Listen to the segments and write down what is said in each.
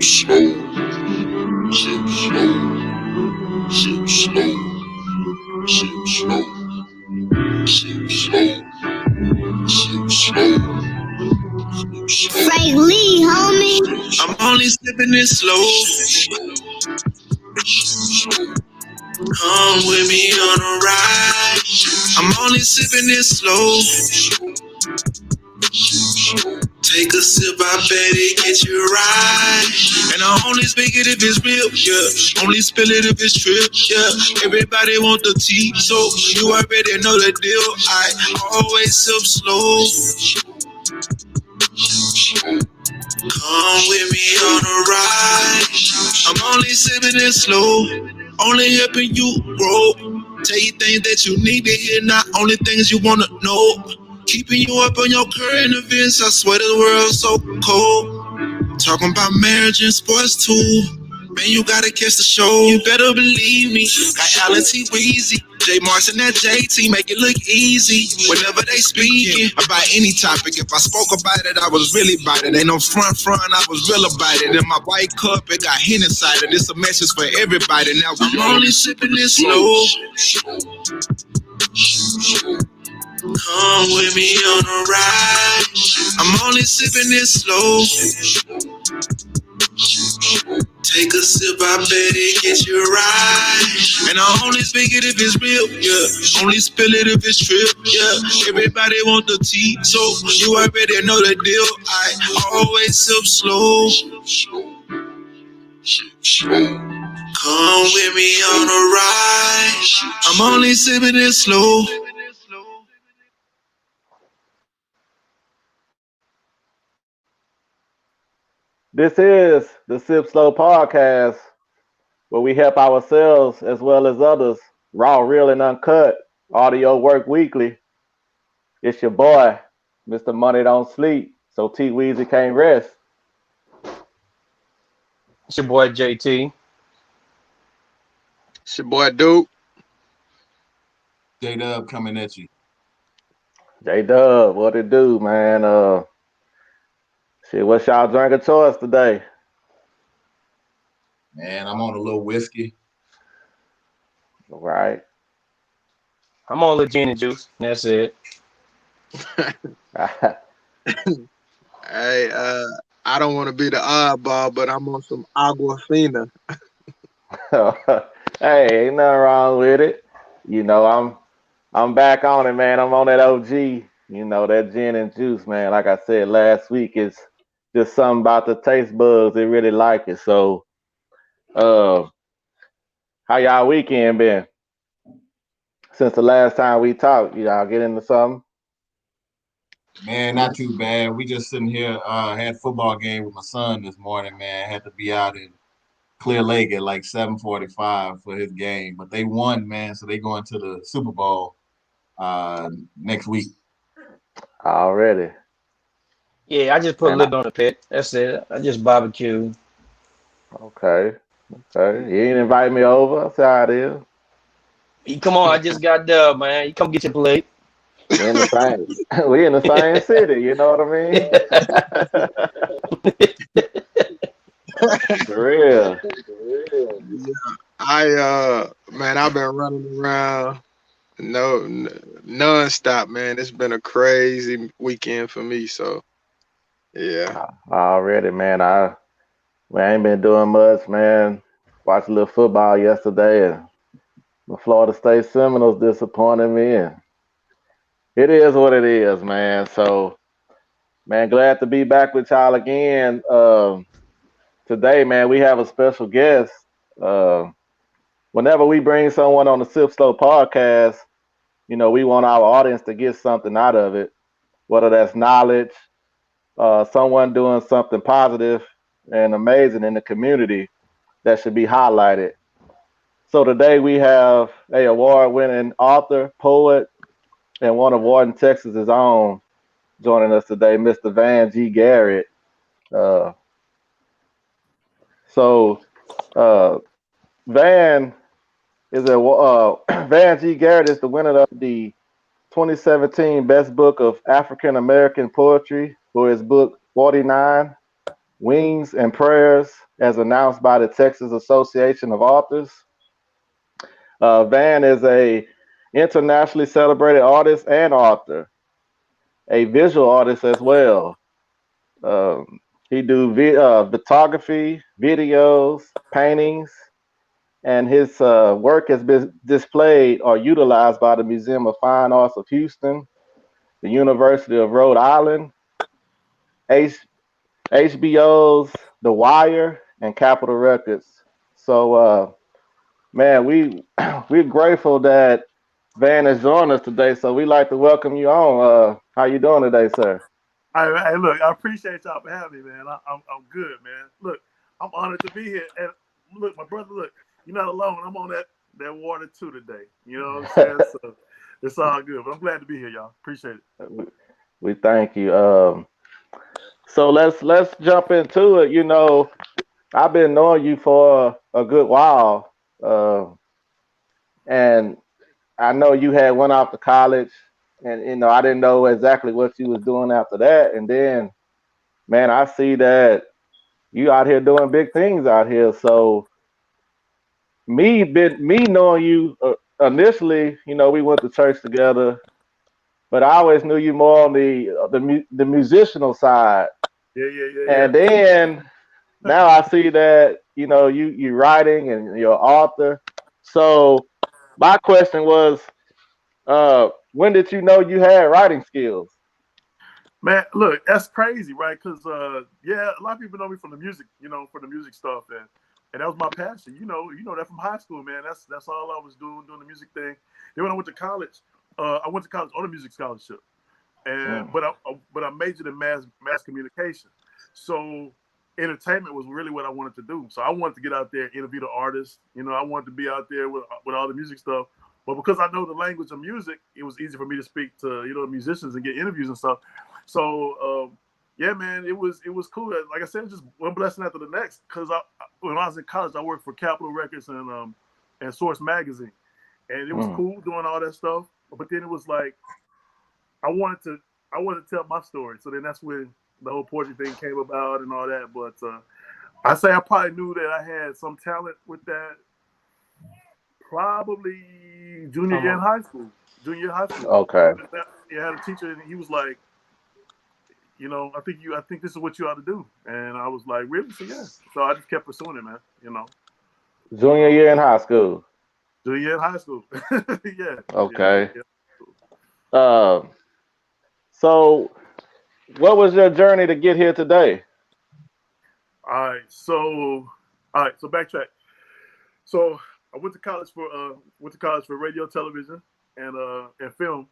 Frank Lee, homie. I'm only sipping it slow. Come with me on a ride. I'm only sipping it slow. Take a sip, I bet it gets you right. And I only speak it if it's real, yeah. Only spill it if it's true, yeah. Everybody want the tea, so you already know the deal. I always sip slow. Come with me on a ride. I'm only sipping it slow. Only helping you grow. Tell you things that you need to hear, not only things you wanna know. Keeping you up on your current events, I swear the world's so cold. Talking about marriage and sports too. Man, you gotta catch the show. You better believe me. Got Allen T. Weezy, J. Marks and that JT, make it look easy. Whenever they speaking about any topic, if I spoke about it, I was really about it. Ain't no front, I was real about it. In my white cup, it got hen inside it. It's a message for everybody. Now I'm only sipping this slow. Come with me on a ride. I'm only sipping this slow. Take a sip, I bet it gets you right. And I only speak it if it's real, yeah. Only spill it if it's true, yeah. Everybody want the tea, so you already know the deal. I always sip slow. Come with me on a ride. I'm only sipping it slow. This is the Sip Slow Podcast, where we help ourselves as well as others raw, real, and uncut. Audio work weekly. It's your boy, Mr. Money Don't Sleep, so T Weezy can't rest. It's your boy JT. It's your boy Duke. J-Dub coming at you. J-Dub, what it do, man? Shit, what's y'all drink of choice today? Man, I'm on a little whiskey. All right. I'm on a little gin and juice. That's it. Hey, I don't want to be the oddball, but I'm on some Aquafina. Hey, ain't nothing wrong with it. You know, I'm back on it, man. I'm on that OG, you know, that gin and juice, man. Like I said last week, it's just something about the taste buds. They really like it. So, how y'all weekend been? Since the last time we talked, y'all get into something? Man, not too bad. We just sitting here, had a football game with my son this morning, man. Had to be out in Clear Lake at like 7:45 for his game. But they won, man, so they going to the Super Bowl next week. Already. Yeah, I just put a little bit on the pit. That's it. I just barbecue. Okay. You ain't invite me over. That's how it is. Come on, I just got done, man. You come get your plate. We in the same city, you know what I mean? For real. Yeah, I've been running around non-stop, man. It's been a crazy weekend for me, so yeah. Already, man. I ain't been doing much, man. Watched a little football yesterday, and the Florida State Seminoles disappointed me, and it is what it is, man. So, man, glad to be back with y'all again. Today, man, we have a special guest. Whenever we bring someone on the Sip Slow podcast, you know, we want our audience to get something out of it, whether that's knowledge, someone doing something positive and amazing in the community that should be highlighted. So today we have a award-winning author, poet, and one of Warden, Texas's own joining us today, Mr. Van G. Garrett. Van G. Garrett is the winner of the 2017 Best Book of African American Poetry for his book 49, Wings and Prayers, as announced by the Texas Association of Authors. Van is a internationally celebrated artist and author, a visual artist as well. Um, he do photography, videos, paintings, and his work has been displayed or utilized by the Museum of Fine Arts of Houston, the University of Rhode Island, H- HBO's The Wire, and Capitol Records. So, man, we're grateful that Van has joined us today. So we'd like to welcome you on. How you doing today, sir? Hey, look, I appreciate y'all for having me, man. I'm good, man. Look, I'm honored to be here. And look, my brother, look, you're not alone. I'm on that water too today. You know what I'm saying? So it's all good. But I'm glad to be here, y'all. Appreciate it. We thank you. So let's jump into it. You know, I've been knowing you for a good while, and I know you had went off to college, and you know I didn't know exactly what you was doing after that. And then, man, I see that you out here doing big things out here. So me knowing you initially, you know, we went to church together, but I always knew you more on the musicianal side. Yeah. And then now I see that you know you writing and you're an author. So my question was, when did you know you had writing skills? Man, look, that's crazy, right? Because yeah, a lot of people know me from the music, from the music stuff, and that was my passion. You know that from high school, man. That's all I was doing the music thing. Then when I went to college, I went to college on a music scholarship, and but I majored in mass communication. So entertainment was really what I wanted to do. So I wanted to get out there, interview the artists. I wanted to be out there with all the music stuff. But because I know the language of music, it was easy for me to speak to musicians and get interviews and stuff. So yeah, man, it was cool. Like I said, just one blessing after the next. Because when I was in college, I worked for Capitol Records and Source Magazine, and it was cool doing all that stuff. But then it was like I wanted to tell my story. So then that's when the whole poetry thing came about and all that. But I say I probably knew that I had some talent with that. Probably junior year in high school. Okay. I had a teacher, and he was like, I think this is what you ought to do. And I was like, really? So yeah. So I just kept pursuing it, man. Junior year in high school. Junior year in high school. Yeah. Okay. Yeah. So what was your journey to get here today? All right. So backtrack. So I went to college for radio, television, and film,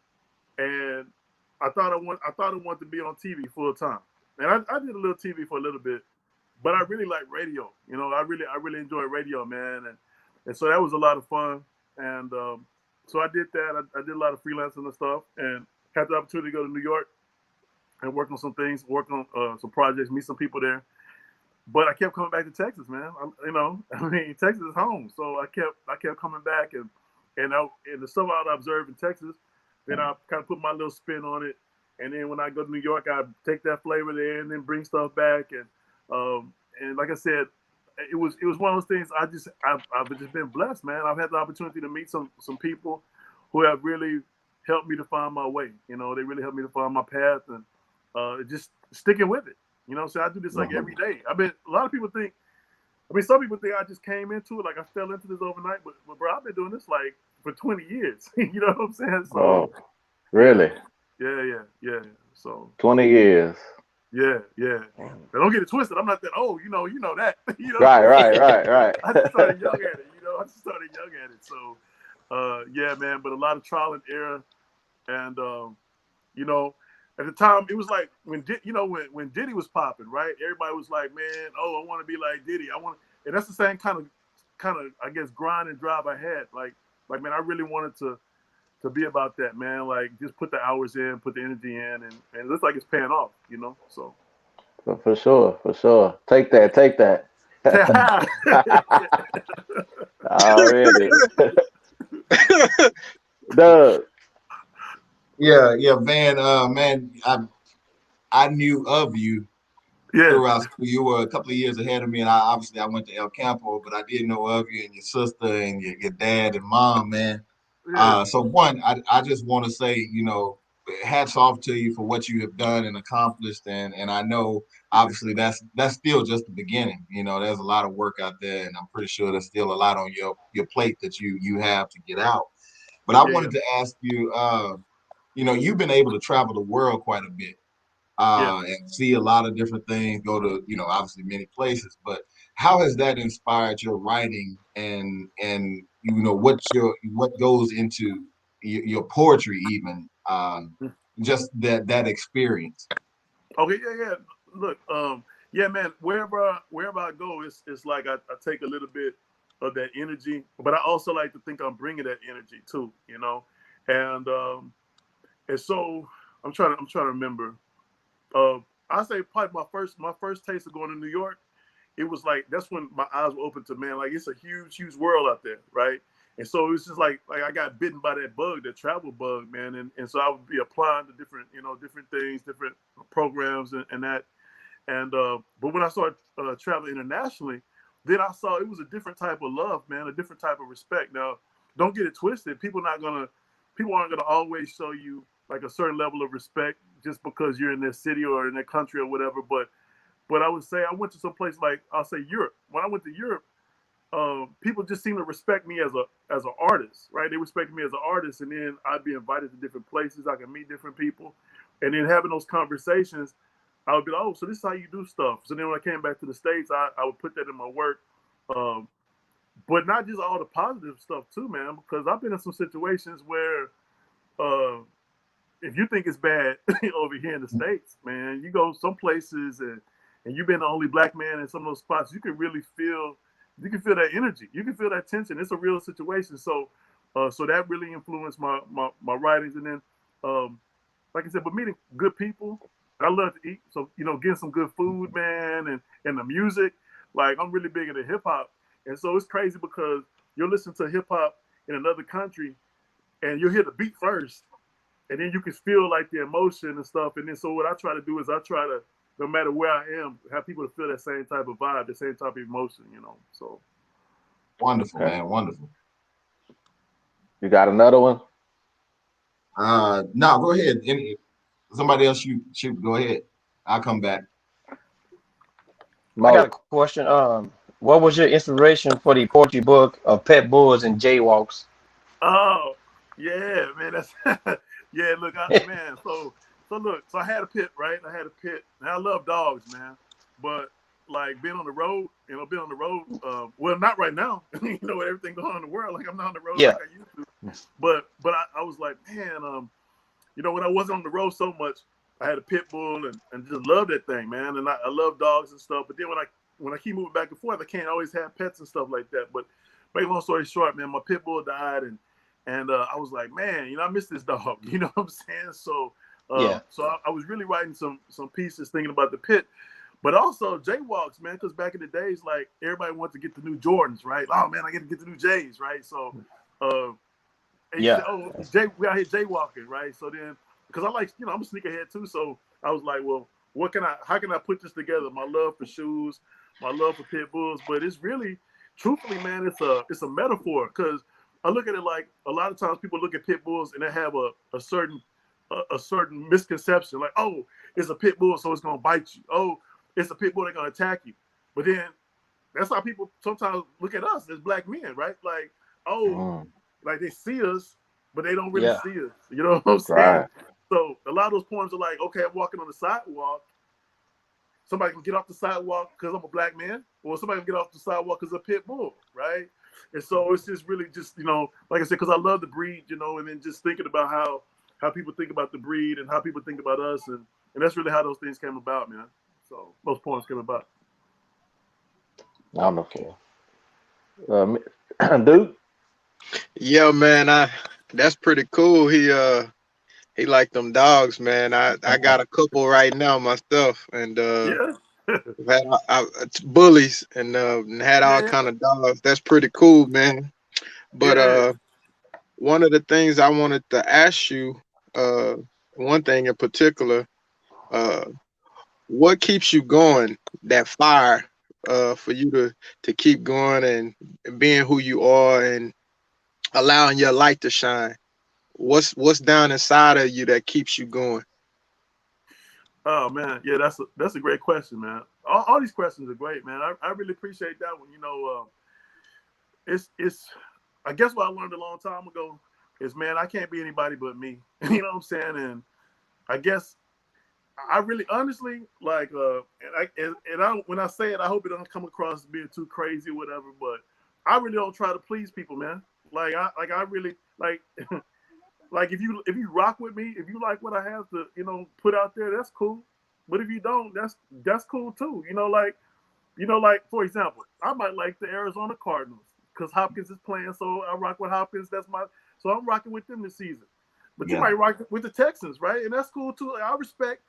and I thought I wanted to be on TV full time, and I did a little TV for a little bit, but I really like radio. I really enjoy radio, man, and so that was a lot of fun, and so I did that. I did a lot of freelancing and stuff, and had the opportunity to go to New York and work on some things, work on some projects, meet some people there. But I kept coming back to Texas, man. Texas is home, so I kept coming back, and the stuff I observed in Texas, then I kind of put my little spin on it, and then when I go to New York, I take that flavor there and then bring stuff back, and like I said, it was one of those things. I've just been blessed, man. I've had the opportunity to meet some people who have really helped me to find my way. They really helped me to find my path, and just sticking with it. So I do this like every day. A lot of people think, some people think I just came into it, like I fell into this overnight, but bro, I've been doing this like for 20 years. You know what I'm saying? So, really? Yeah. So 20 years. Yeah. But don't get it twisted. I'm not that old. You know that. Right. I just started young at it. So, yeah, man. But a lot of trial and error, and at the time, it was like when Diddy was popping, right? Everybody was like, "Man, I want to be like Diddy. And that's the same kind of I guess grind and drive I had. Like man, I really wanted to be about that, man. Like just put the hours in, put the energy in, and it looks like it's paying off, So for sure. Take that. Already. Doug. Yeah, Van. Man, I knew of you throughout school. You were a couple of years ahead of me, and I went to El Campo, but I did know of you and your sister and your dad and mom, man. So one, I just want to say, hats off to you for what you have done and accomplished, and I know obviously that's still just the beginning. There's a lot of work out there, and I'm pretty sure there's still a lot on your plate that you have to get out. But I wanted to ask you, you've been able to travel the world quite a bit. And see a lot of different things, go to, obviously many places, but how has that inspired your writing and what goes into your poetry even, just that experience? Okay, yeah. Look, yeah, man. Wherever I go, it's like I take a little bit of that energy, but I also like to think I'm bringing that energy too, and so I'm trying to remember. I say probably my first taste of going to New York, it was like that's when my eyes were open to, man, like it's a huge world out there, right? And so it was just like I got bitten by that bug, that travel bug, man, and so I would be applying to different things, different programs and that, and but when I started traveling internationally, then I saw it was a different type of love, man, a different type of respect. Now, don't get it twisted. People aren't gonna always show you like a certain level of respect just because you're in their city or in their country or whatever. But I would say I went to some place like I'll say Europe. When I went to Europe, people just seem to respect me as an artist, right? They respect me as an artist, and then I'd be invited to different places. I can meet different people, and then having those conversations, I would be like, oh, so this is how you do stuff. So then when I came back to the States, I would put that in my work. But not just all the positive stuff too, man, because I've been in some situations where if you think it's bad over here in the States, man, you go some places and you've been the only black man in some of those spots, you can really feel that energy. You can feel that tension. It's a real situation. So so that really influenced my writings. And then like I said, but meeting good people. I love to eat. So, getting some good food, man, and the music. Like I'm really big into hip hop. And so it's crazy because you'll listen to hip hop in another country and you'll hear the beat first. And then you can feel like the emotion and stuff. And then so what I try to do is I try to, no matter where I am, have people to feel that same type of vibe, the same type of emotion, So Wonderful, man. Wonderful. You got another one? No, go ahead. Somebody else shoot. Go ahead. I'll come back. I got a question. What was your inspiration for the poetry book of Pet Bulls and Jaywalks? Oh, yeah, man. That's yeah. Look, man. So look. So I had a pit, right? I had a pit, and I love dogs, man. But like being on the road, well, not right now. With everything going on in the world, like I'm not on the road like I used to. But I was like, man, when I wasn't on the road so much, I had a pit bull and just loved that thing, man. And I love dogs and stuff. But then when I keep moving back and forth, I can't always have pets and stuff like that. But make long story short, man, my pit bull died, and I was like, man, I miss this dog. You know what I'm saying? So so I was really writing some pieces thinking about the pit, but also Jaywalks, man, because back in the days, like everybody wanted to get the new Jordans, right? Oh man, I get to get the new J's, right? So we out here jaywalking, right? So then, because I like, I'm a sneakerhead too, so I was like, well, how can I put this together? My love for shoes, my love for pit bulls, but it's really, truthfully, man, it's a metaphor, because I look at it like a lot of times people look at pit bulls and they have a certain misconception, like, oh, it's a pit bull, so it's gonna bite you. Oh, it's a pit bull, they're gonna attack you. But then that's how people sometimes look at us as black men, right? Like, like they see us, but they don't really see us. You know what I'm saying? Right. So a lot of those poems are like, okay, I'm walking on the sidewalk. Somebody can get off the sidewalk because I'm a black man, or somebody can get off the sidewalk because I'm a pit bull, right? And so it's just really just, like I said, because I love the breed, and then just thinking about how people think about the breed and how people think about us. And that's really how those things came about, man. So those poems came about. I'm okay. Dude? Yeah, man, that's pretty cool. He like them dogs, man. I got a couple right now myself, and it's bullies and had all kind of dogs. That's pretty cool, man. But one of the things I wanted to ask you, one thing in particular, what keeps you going? That fire, for you to keep going and being who you are and allowing your light to shine. What's down inside of you that keeps you going? Oh man, yeah, that's a great question, man. All these questions are great, man. I really appreciate that one. It's I guess what I learned a long time ago is, man, I can't be anybody but me. You know what I'm saying? And I guess I really honestly like and I when I say it, I hope it don't come across as being too crazy or whatever, but I really don't try to please people, man. I really like like if you rock with me, if you like what I have to, put out there, that's cool. But if you don't, that's cool too. Like for example, I might like the Arizona Cardinals because Hopkins is playing, so I rock with Hopkins. So I'm rocking with them this season. But you Yeah. might rock with the Texans, right? And that's cool too. I respect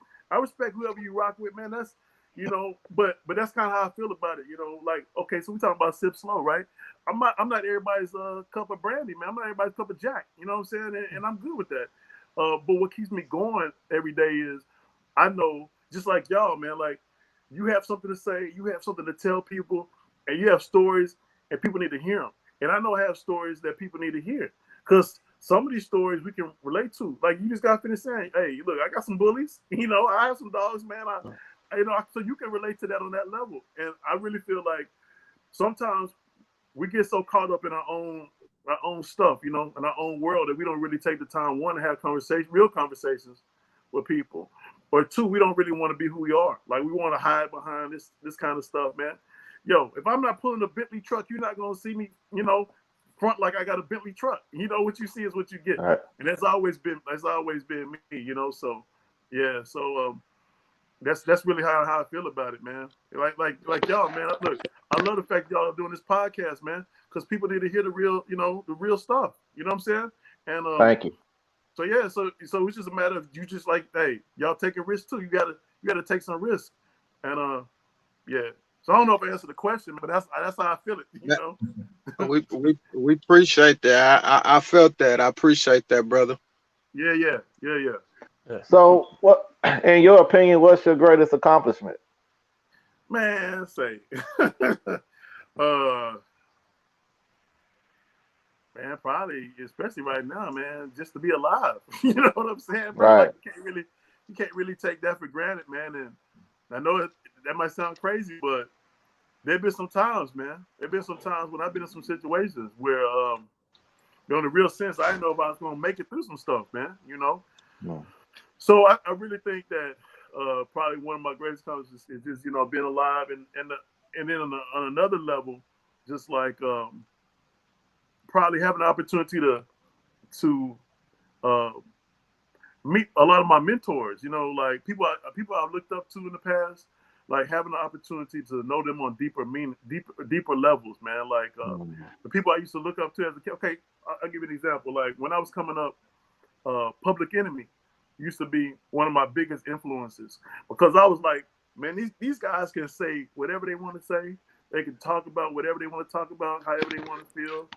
whoever you rock with, man. But that's kind of how I feel about it. Like, okay, so we talking about sip slow, right? I'm not everybody's cup of brandy, man. I'm not everybody's cup of Jack. You know what I'm saying? And I'm good with that. But what keeps me going every day is I know, just like y'all, man, like you have something to say, you have something to tell people, and you have stories, and people need to hear them. And I know I have stories that people need to hear because some of these stories we can relate to. Like you just got finished saying, "Hey, look, I got some bullies. I have some dogs, man. So you can relate to that on that level." And I really feel like sometimes we get so caught up in our own stuff, in our own world that we don't really take the time, one, to have real conversations with people, or two, we don't really want to be who we are. Like we want to hide behind this kind of stuff, man. Yo, if I'm not pulling a Bentley truck, you're not gonna see me, front like I got a Bentley truck. What you see is what you get, All right. and that's always been me. So yeah, so that's really how I feel about it, man. Like y'all, man. Look, I love the fact y'all are doing this podcast, man, because people need to hear the real stuff. You know what I'm saying? And Thank you. so yeah, so it's just a matter of you just like, hey, y'all taking risks too. You gotta take some risks, and yeah. So I don't know if I answered the question, but that's how I feel it. We appreciate that. I felt that. I appreciate that, brother. Yeah. Yeah. So, what, in your opinion, what's your greatest accomplishment? Man, say, uh, man, probably, especially right now, man, just to be alive. You know what I'm saying, bro? Right. Like you can't really take that for granted, man. And I know that might sound crazy, but there've been some times, man. There've been some times when I've been in some situations where, in the real sense, I didn't know if I was gonna make it through some stuff, man. Mm. So I really think that probably one of my greatest accomplishments is just being alive, and then on another level, just like probably having the opportunity to uh, meet a lot of my mentors. Like people I've looked up to in the past, like having the opportunity to know them on deeper levels, man. Like the people I used to look up to as a kid. Okay, I'll give you an example. Like when I was coming up, Public Enemy used to be one of my biggest influences because I was like, man, these guys can say whatever they want to say. They can talk about whatever they want to talk about, however they want to feel.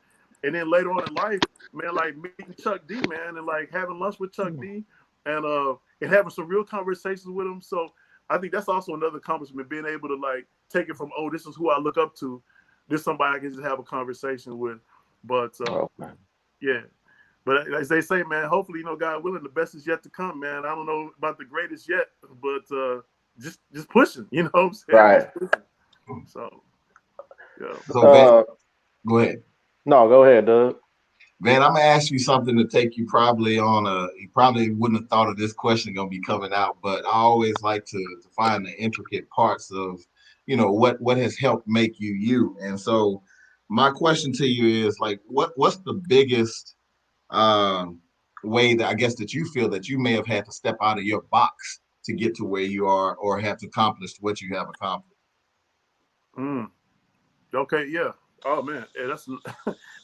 And then later on in life, man, like meeting Chuck D, man, and like having lunch with Chuck D, and having some real conversations with him. So I think that's also another accomplishment, being able to like take it from, oh, this is who I look up to, this is somebody I can just have a conversation with. But Okay. yeah. But as they say, man, hopefully, God willing, the best is yet to come, man. I don't know about the greatest yet, but just pushing, you know what I'm saying? Right. Just pushing. So, yeah. So, Ben, Uh, go ahead. no, go ahead, Doug. Man, I'm gonna ask you something to take you probably on you probably wouldn't have thought of this question gonna be coming out, but I always like to find the intricate parts of, what has helped make you you. And so my question to you is like, what's the biggest um, way that I guess that you feel that you may have had to step out of your box to get to where you are or have accomplished what you have accomplished? Okay, yeah. Oh man, yeah, that's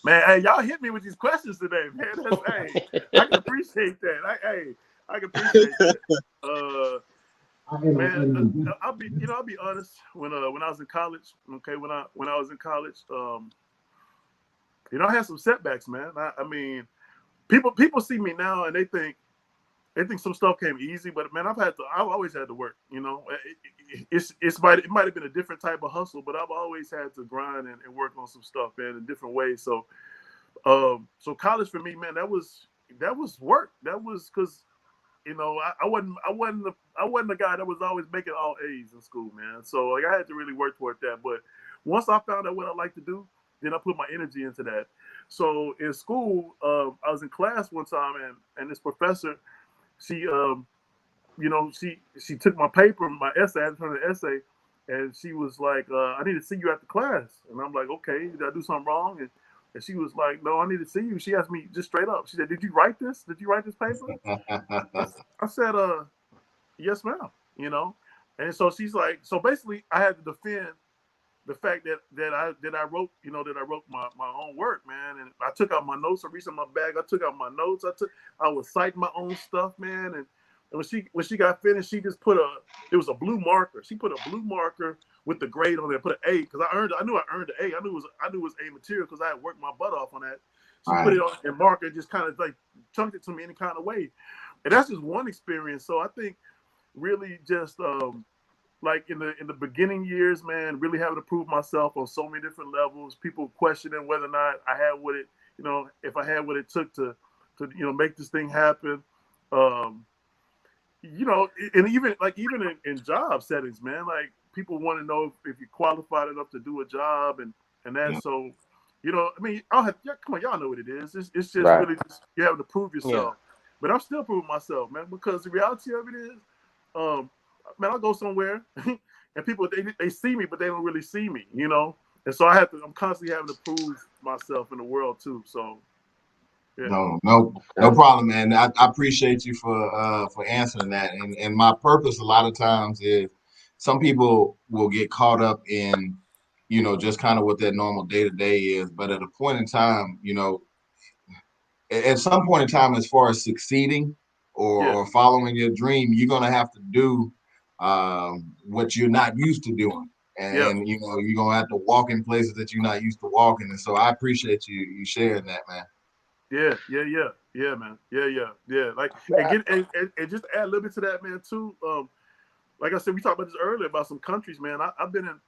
man. Hey, y'all hit me with these questions today, man. I can appreciate that. I can appreciate that. Man, I'll be honest. When I was in college, okay, when I was in college, I had some setbacks, man. I mean, people see me now and they think they think some stuff came easy, but man, I've always had to work. You know, it might have been a different type of hustle, but I've always had to grind and work on some stuff, man, in different ways. So, so college for me, man, that was work. That was because, you know, I wasn't the guy that was always making all A's in school, man. So like I had to really work toward that. But once I found out what I like to do, then I put my energy into that. So in school, I was in class one time, and this professor, she, you know, she took my paper, my essay, I had to turn an essay, and she was like, I need to see you after class. And I'm like, okay, did I do something wrong? And she was like, no, I need to see you. She asked me just straight up. She said, did you write this? Did you write this paper? I said, yes, ma'am. You know, and so she's like, so basically, I had to defend the fact that I wrote, you know, that I wrote my own work, man. And I took out my notes. I reached in my bag. I took out my notes. I was citing my own stuff, man. And when she got finished, she just put it was a blue marker. She put a blue marker with the grade on it. Put an A because I knew I earned an A. I knew it was A material because I had worked my butt off on that. She put it on and marker and just kind of like chunked it to me any kind of way. And that's just one experience. So I think really just like in the beginning years, man, really having to prove myself on so many different levels. People questioning whether or not I had what it, you know, if I had what it took to you know, make this thing happen. You know, and even in job settings, man, like people want to know if you're qualified enough to do a job and that. So, you know, I mean, come on, y'all know what it is. It's just really just, you have to prove yourself. But I'm still proving myself, man, because the reality of it is, man, I'll go somewhere and people they see me, but they don't really see me, you know. And so I'm constantly having to prove myself in the world too. So. Yeah. No problem, man. I appreciate you for answering that. And my purpose a lot of times is some people will get caught up in, you know, just kind of what their normal day-to-day is. But at a point in time, you know, at some point in time, as far as succeeding or following your dream, you're gonna have to do what you're not used to doing. And you know, you're gonna have to walk in places that you're not used to walking. And so I appreciate you sharing that, man. Yeah, man. Yeah. Like, and just to add a little bit to that, man, too. Like I said, we talked about this earlier about some countries, man. I've been in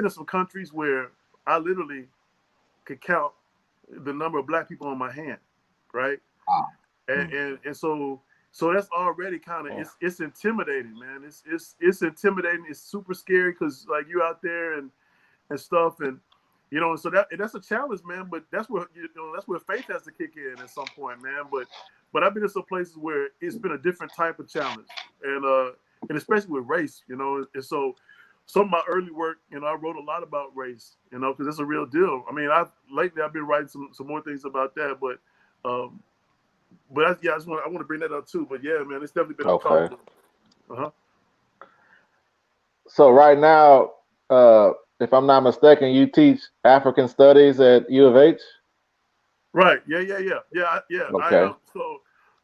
some countries where I literally could count the number of black people on my hand, right? And so that's already kind of it's intimidating, man. It's intimidating. It's super scary because like you out there and stuff and. You know, so that's a challenge, man. But that's where faith has to kick in at some point, man. But I've been in some places where it's been a different type of challenge, and especially with race, you know. And so some of my early work, you know, I wrote a lot about race, you know, because it's a real deal. I mean, lately I've been writing some more things about that, but I want to bring that up too. But yeah, man, it's definitely been a talk. So right now, if I'm not mistaken, you teach African studies at U of H? Right. Yeah. Okay.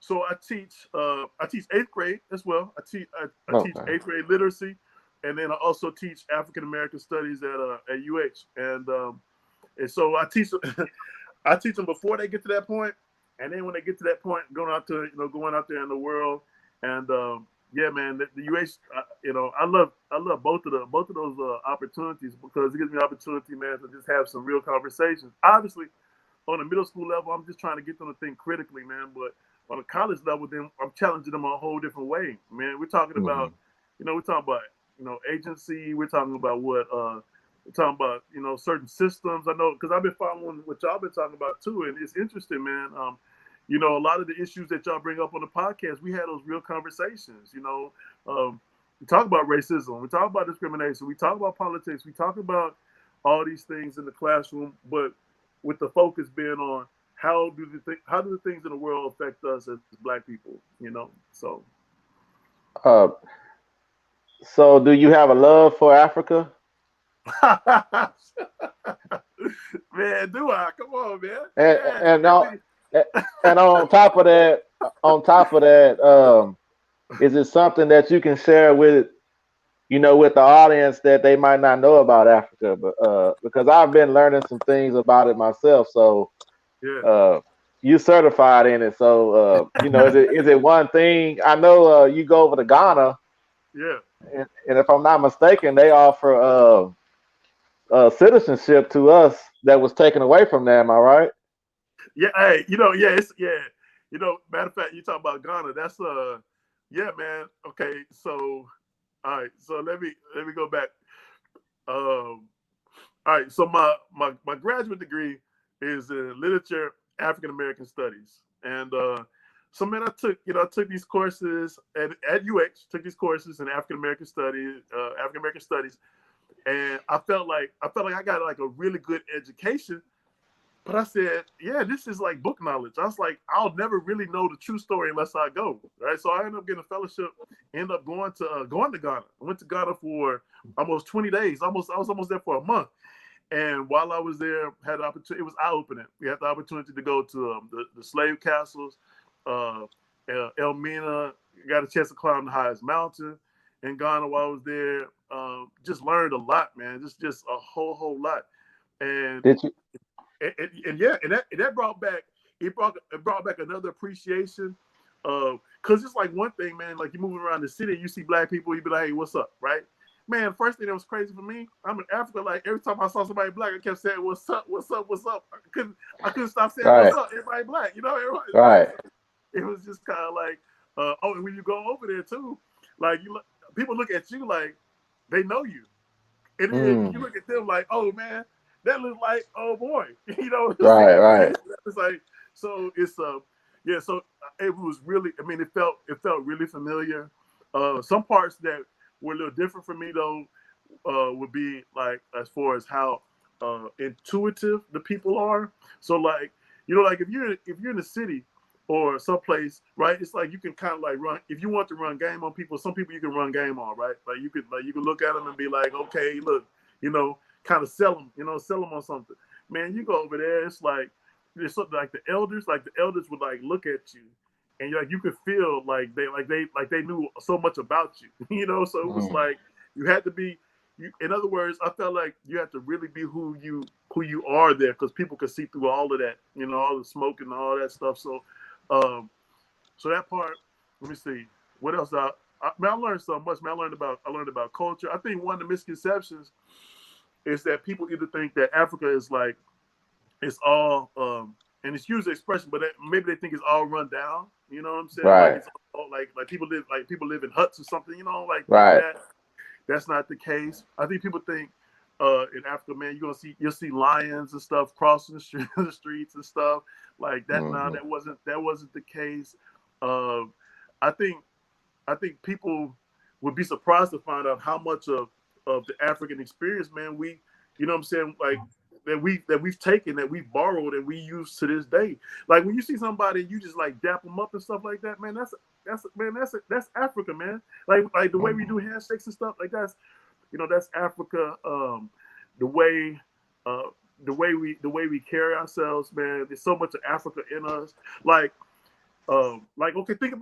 So I teach 8th grade as well. I teach 8th grade literacy, and then I also teach African American studies at UH. And so I teach them before they get to that point, and then when they get to that point, going out there in the world. And yeah, man, the UH, you know, I love both of those opportunities because it gives me an opportunity, man, to just have some real conversations. Obviously, on the middle school level, I'm just trying to get them to think critically, man. But on a college level, then I'm challenging them a whole different way, man. We're talking about, agency. We're talking about certain systems. I know because I've been following what y'all been talking about too, and it's interesting, man. You know, a lot of the issues that y'all bring up on the podcast, we had those real conversations. You know, we talk about racism, we talk about discrimination, we talk about politics, we talk about all these things in the classroom, but with the focus being on how do the things in the world affect us as Black people? You know, so. So do you have a love for Africa? Man, do I? Come on, man. And on top of that, is it something that you can share with the audience that they might not know about Africa? But because I've been learning some things about it myself, so you certified in it. So is it one thing? I know you go over to Ghana, Yeah. and if I'm not mistaken, they offer citizenship to us that was taken away from them. Am I right? Yeah, hey, yeah, it's yeah. Matter of fact, you talk about Ghana. That's yeah, man. Okay, so all right, so let me go back. All right, so my graduate degree is in literature, African American studies, and so man, I took these courses at UH, took these courses in African American studies, and I felt like I got like a really good education. But I said, yeah, this is like book knowledge. I was like, I'll never really know the true story unless I go, right? So I ended up getting a fellowship, ended up going to Ghana. I went to Ghana for almost 20 days. I was almost there for a month. And while I was there, had the opportunity. It was eye opening. We had the opportunity to go to the slave castles, uh, Elmina. Got a chance to climb the highest mountain in Ghana while I was there. Just learned a lot, man. Just a whole lot. And Did you? yeah, and that brought back another appreciation. Cause it's like one thing, man. Like you moving around the city, you see black people, you be like, "Hey, what's up?" Right? Man, first thing that was crazy for me, I'm in Africa. Like every time I saw somebody black, I kept saying, "What's up? What's up? What's up?" I couldn't stop saying, "What's Right, up?" Everybody black, everybody black. right, It was just kind of like, oh, and when you go over there too, like people look at you like they know you, and then you mm, look at them like, oh man, that looks like oh boy, right, right, it's like so it's yeah, so it was really, I mean, it felt really familiar. Some parts that were a little different for me though would be like as far as how intuitive the people are. So like like if you're in the city or someplace, right? It's like you can kind of like run if you want to run game on people. Some people you can run game on, right? Like you can look at them and be like, okay, look, kind of sell them on something. Man, you go over there, it's something like the elders would like look at you, and you could feel like they knew so much about you, So it was mm, like you had to be. In other words, I felt like you had to really be who you are there because people could see through all of that, all the smoke and all that stuff. So, um, so that part. Let me see. What else? I learned so much. Man, I learned about culture. I think one of the misconceptions is that people either think that Africa is like it's all and it's used the expression, but maybe they think it's all run down. You know what I'm saying? Like right, it's all, like people live in huts or something. Like right. that. That's not the case. I think people think in Africa, man, you'll see lions and stuff crossing the streets and stuff like that. Nah, Hmm. that wasn't the case. Uh, I think I think people would be surprised to find out how much of the African experience, man, what I'm saying, like that we've taken, that we've borrowed, and we use to this day. Like when you see somebody, you just like dap them up and stuff like that, man. That's Africa, man. Like the way we do handshakes and stuff, like that's Africa. The way uh, the way we carry ourselves, man. There's so much of Africa in us. Like okay, think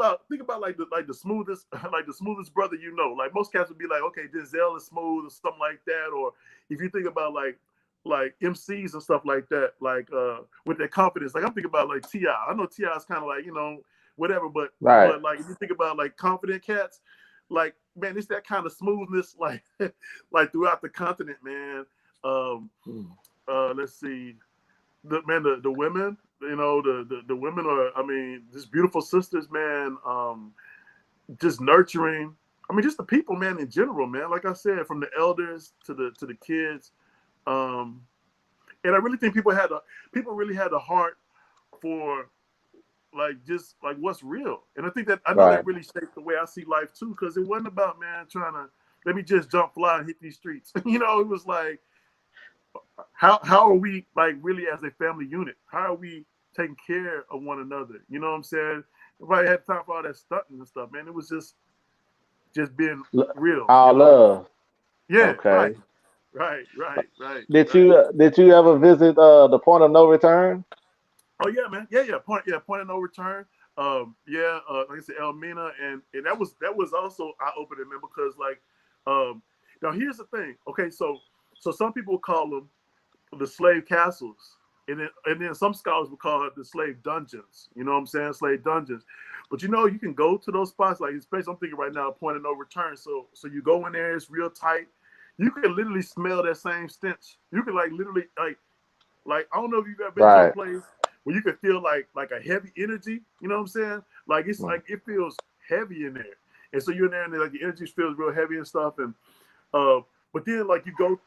about like the smoothest like the smoothest brother. Like most cats would be like, okay, Denzel is smooth or something like that. Or if you think about like MCs and stuff like that, like with their confidence, like I'm thinking about like Ti. I know Ti is kind of like whatever, but Right. but like if you think about like confident cats, like man, it's that kind of smoothness like like throughout the continent, man. Um, Mm. let's see, the women, the women are, I mean, just beautiful sisters, man. Just nurturing. I mean, just the people, man, in general, man. Like I said, from the elders to the kids. Um, and I really think people really had a heart for like just like what's real. And I know Right. that really shaped the way I see life too, because it wasn't about, man, trying to let me just jump, fly, and hit these streets. It was like how are we like really as a family unit? How are we taking care of one another? You know what I'm saying? Nobody had time for all that stunting and stuff, man. It was just being L- real, All love. Yeah, right, Okay. right, right, right, Did right. you ever visit the point of no return? Oh yeah, man. Yeah, point of no return. Yeah, like I said, Elmina, and that was also eye opening, man, because like, now here's the thing. Okay, so some people call them the slave castles. and then some scholars would call it the slave dungeons. You know what I'm saying? Slave dungeons. But you know, you can go to those spots, like especially I'm thinking right now, point of no return. So you go in there, it's real tight. You can literally smell that same stench. You can like literally like I don't know if you've ever been to a place where you can feel like a heavy energy. You know what I'm saying? Like it's like it feels heavy in there. And so you're in there and like the energy feels real heavy and stuff. And but then like you go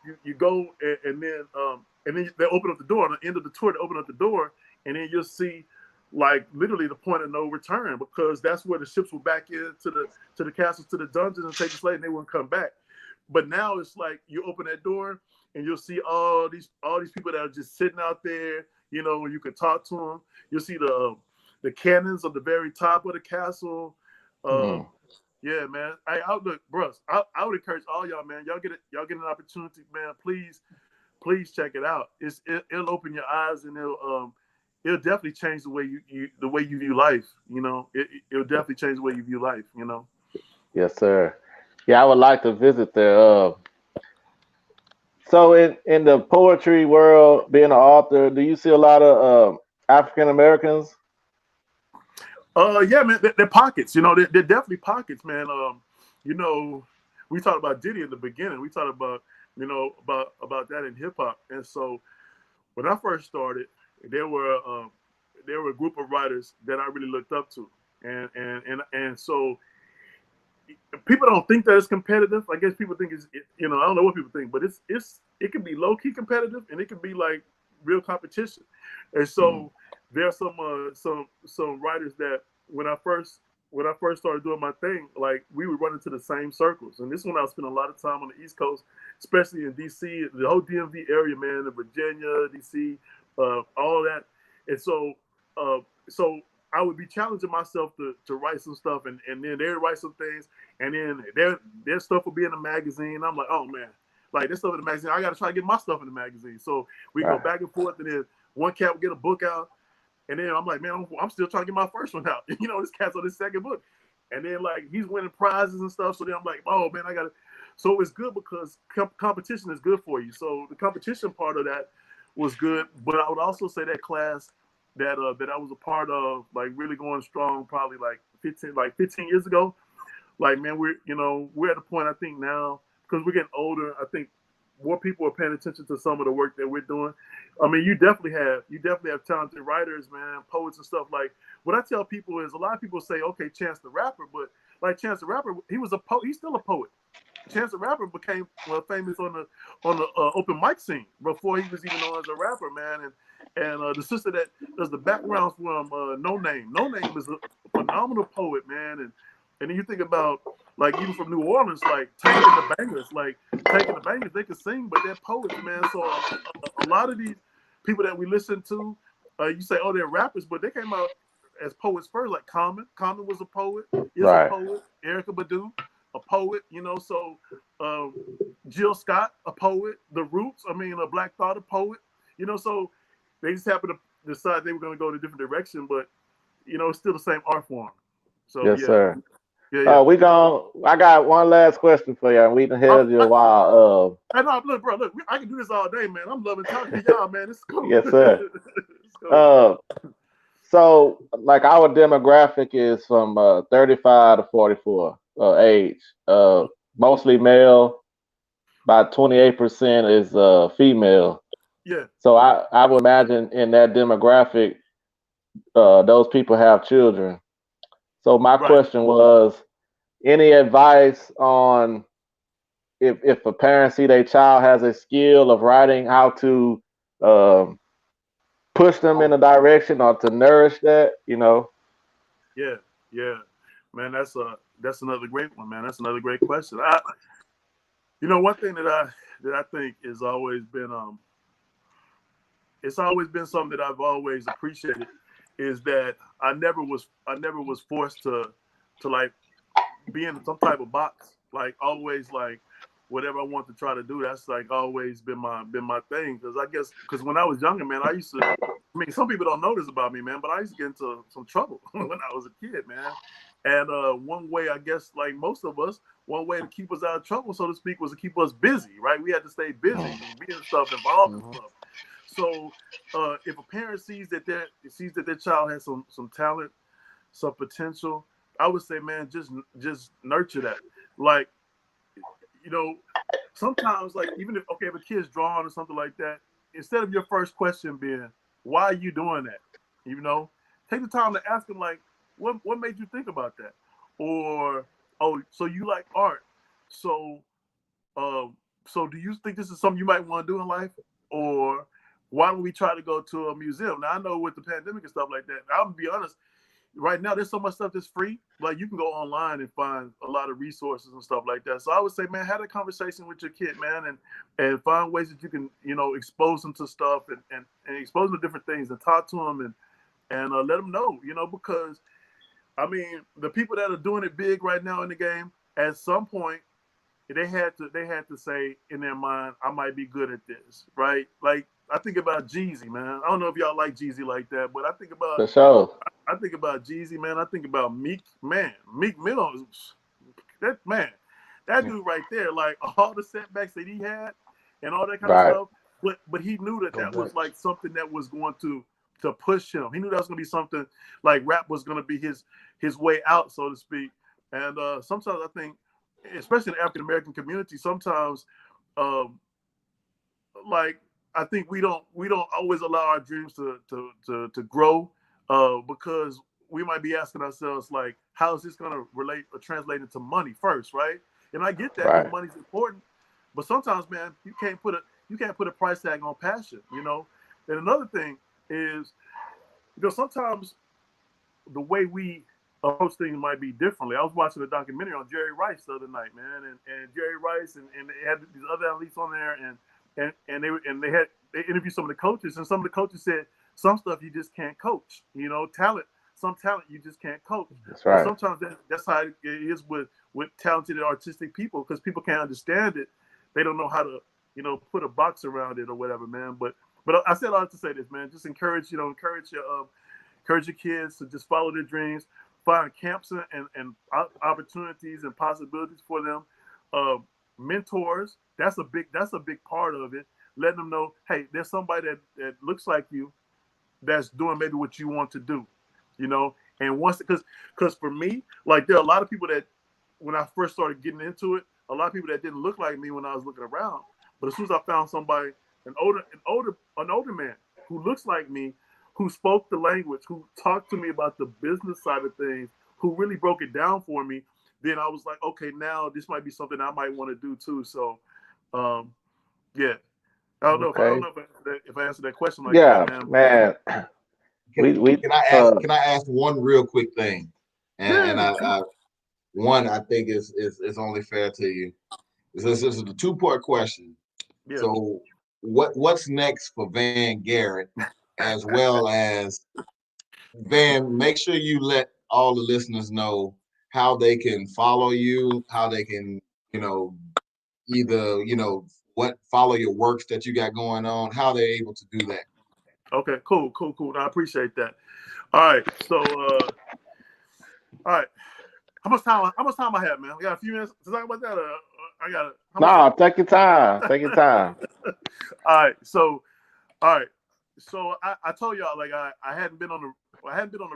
and then they open up the door on the end of the tour. They open up the door and then you'll see like literally the point of no return, because that's where the ships will back into the castles, to the dungeons, and take the slaves, and they wouldn't come back. But now it's like you open that door and you'll see all these people that are just sitting out there. You know, you can talk to them. You'll see the cannons on the very top of the castle. Yeah, man. I look, bros. I would encourage all y'all, man. Y'all get an opportunity, man. Please check it out. It'll open your eyes, and it'll definitely change the way you view life. You know, it'll definitely change the way you view life. You know. Yes, sir. Yeah, I would like to visit there. So in the poetry world, being an author, do you see a lot of African Americans? Yeah, man, they're pockets. You know, they're definitely pockets, man. You know, we talked about Diddy in the beginning. We talked about, you know, about that in hip hop. And so when I first started, there were a group of writers that I really looked up to, and so people don't think that it's competitive. I guess people think you know, I don't know what people think, but it can be low key competitive, and it can be like real competition. And so there are some writers that when I first started doing my thing, like we would run into the same circles. And this one I was spending a lot of time on the East Coast, especially in DC, the whole DMV area, man, in Virginia, DC, all that. And so I would be challenging myself to write some stuff, and then they'd write some things, and then their stuff would be in the magazine. I'm like, oh man, like this stuff in the magazine, I got to try to get my stuff in the magazine. So we go back and forth, and then one cat would get a book out, and then I'm like, man, I'm still trying to get my first one out. You know, this cat's on his second book, and then like he's winning prizes and stuff. So then I'm like, oh man, I got to. So it's good because competition is good for you. So the competition part of that was good, but I would also say that class that I was a part of, like really going strong, probably like 15 years ago. Like, man, we're at a point, I think now, because we're getting older, I think more people are paying attention to some of the work that we're doing. I mean, you definitely have talented writers, man, poets and stuff. Like, what I tell people is, a lot of people say, okay, Chance the Rapper, but like Chance the Rapper, he was a poet. He's still a poet. Chance the Rapper became famous on the open mic scene before he was even known as a rapper, man. And the sister that does the backgrounds from No Name. No Name is a phenomenal poet, man. And then you think about, like, even from New Orleans, like Tank and the Bangers, they can sing, but they're poets, man. So a lot of these people that we listen to, you say, oh, they're rappers, but they came out as poets first, like Common. Common was a poet, is a poet. Erykah Badu, a poet, you know. So Jill Scott, a poet. The Roots, Black Thought, a poet, you know. So they just happened to decide they were going to go in a different direction, but you know, it's still the same art form. So yes, yeah. sir. Yeah. I got one last question for you, and we done held you a while. Look, bro, I can do this all day, man. I'm loving talking to y'all, man. It's cool. Yes, sir. Cool. So like our demographic is from 35 to 44 age. Mostly male. About 28% is female. Yeah. So I would imagine in that demographic, those people have children. So my question was, any advice on if a parent see their child has a skill of writing, how to push them in a direction or to nourish that, you know? Yeah, man. That's another great one, man. That's another great question. One thing that I think is always been it's always been something that I've always appreciated, is that I never was forced to like be in some type of box. Like always, like whatever I want to try to do, that's like always been my thing. Because when I was younger, man, I used to. Some people don't know this about me, man, but I used to get into some trouble when I was a kid, man. And one way, I guess, like most of us, one way to keep us out of trouble, so to speak, was to keep us busy, right? We had to stay busy and be in stuff, involved in stuff. So if a parent sees that their child has some talent, some potential, I would say, man, just nurture that. Like, you know, sometimes, like, even if a kid's drawing or something like that, instead of your first question being, why are you doing that? You know, take the time to ask them, like, what made you think about that? Or, oh, so you like art. So, so do you think this is something you might want to do in life? Or why don't we try to go to a museum? Now, I know with the pandemic and stuff like that, I'll be honest, right now there's so much stuff that's free. Like, you can go online and find a lot of resources and stuff like that. So I would say, man, have a conversation with your kid, man, and find ways that you can, expose them to stuff and expose them to different things and talk to them and let them know, because I mean, the people that are doing it big right now in the game, at some point they had to say in their mind, I might be good at this, right? Like, I think about Jeezy, man. I don't know if y'all like Jeezy like that, but I think about For sure. Jeezy, man. I think about Meek Mill. That dude right there, like, all the setbacks that he had and all that kind of Right. stuff. But he knew that Go was back. like something that was going to push him. He knew that was going to be something like rap was going to be his way out, so to speak. And sometimes I think, especially in the African American community, sometimes, like, I think we don't always allow our dreams to grow, because we might be asking ourselves, like, how is this going to relate or translate into money first, right? And I get that, because Right. money's important, but sometimes, man, you can't put a price tag on passion, And another thing is, sometimes the way we approach things might be differently. I was watching a documentary on Jerry Rice the other night, man, and Jerry Rice and they had these other athletes on there, and they interviewed some of the coaches, and some of the coaches said some stuff you just can't coach. Some talent you just can't coach. That's But right. sometimes that's how it is with talented artistic people, because people can't understand it. They don't know how to put a box around it or whatever, man. But I said all to say this, man. Just encourage your kids to just follow their dreams, find camps and opportunities and possibilities for them. Mentors, that's a big part of it. Letting them know, hey, there's somebody that looks like you that's doing maybe what you want to do, And once, because for me, like, there are a lot of people that when I first started getting into it, a lot of people that didn't look like me when I was looking around. But as soon as I found somebody, an older man who looks like me, who spoke the language, who talked to me about the business side of things, who really broke it down for me, then I was like, okay, now this might be something I might want to do too. So, yeah, I don't know Okay. if I answered that question like Yeah, that, man. man. Can, We can I ask? Can I ask one real quick thing? And Yeah, one I think is only fair to you. This is a two-part question. yeah. So what's next for Van Garrett, as well as Van? Make sure you let all the listeners know how they can follow you, how they can, either what follow your works that you got going on, how they're able to do that. Okay, cool. I appreciate that. All right, so all right. How much time I have, man? We got a few minutes to talk about that. I got how much? No, take your time. Take your time. All right, so I told y'all, like, I hadn't been on the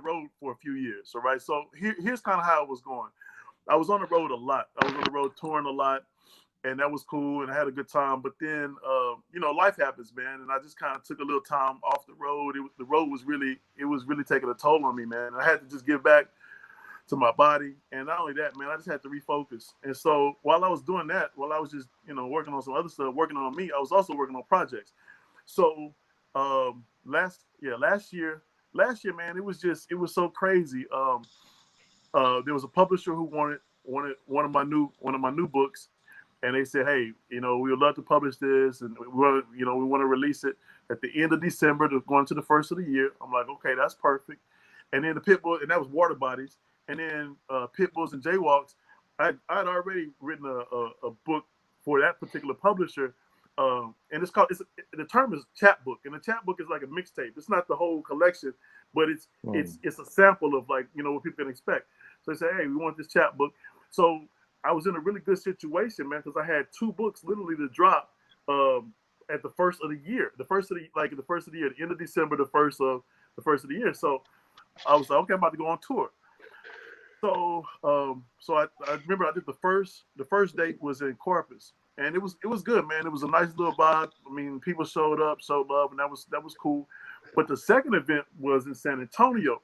road for a few years. All right, so here's kind of how it was going. I was on the road a lot. I was on the road touring a lot, and that was cool, and I had a good time. But then, life happens, man, and I just kind of took a little time off the road. The road was really taking a toll on me, man. And I had to just give back to my body, and not only that, man, I just had to refocus. And so while I was doing that, while I was just working on some other stuff, working on me, I was also working on projects. So last year, man, it was so crazy. There was a publisher who wanted one of my new books, and they said, hey, we would love to publish this, and we want to release it at the end of December, going to the first of the year. I'm like, okay, that's perfect. And then the Pitbull, and that was Water Bodies, and then Pitbulls and Jaywalks. I'd already written a book for that particular publisher, and the term is chapbook, and the chapbook is like a mixtape. It's not the whole collection, but it's a sample of, like, what people can expect. So they say, hey, we want this chapbook. So I was in a really good situation, man, because I had two books literally to drop at the first of the year, the first of the year, the end of December, the first of the year. So I was like, okay, I'm about to go on tour. So I remember I did the first date was in Corpus, and it was good, man. It was a nice little vibe. I mean, people showed up, showed love, and that was cool. But the second event was in San Antonio,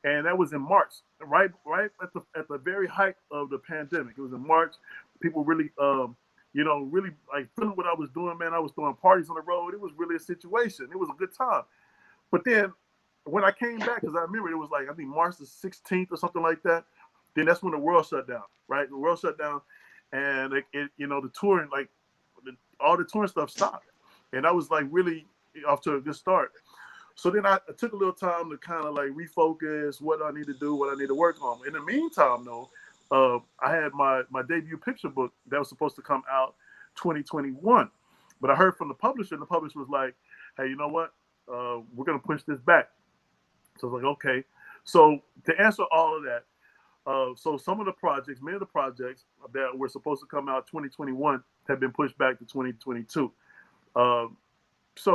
and that was in March, right at the very height of the pandemic. It was in March. People really really like feeling what I was doing, man. I was throwing parties on the road. It was really a situation. It was a good time. But then when I came back, because I remember it was like I think March the 16th or something like that. Then that's when the world shut down, right? The world shut down, and it the touring, like all the touring stuff stopped, and I was like really off to a good start. So then I took a little time to kind of like refocus what I need to do, what I need to work on. In the meantime, though, I had my debut picture book that was supposed to come out 2021, but I heard from the publisher, and the publisher was like, "Hey, you know what? We're gonna push this back." So I was like, "Okay." So to answer all of that. So some of the projects, many of the projects that were supposed to come out 2021 have been pushed back to 2022. So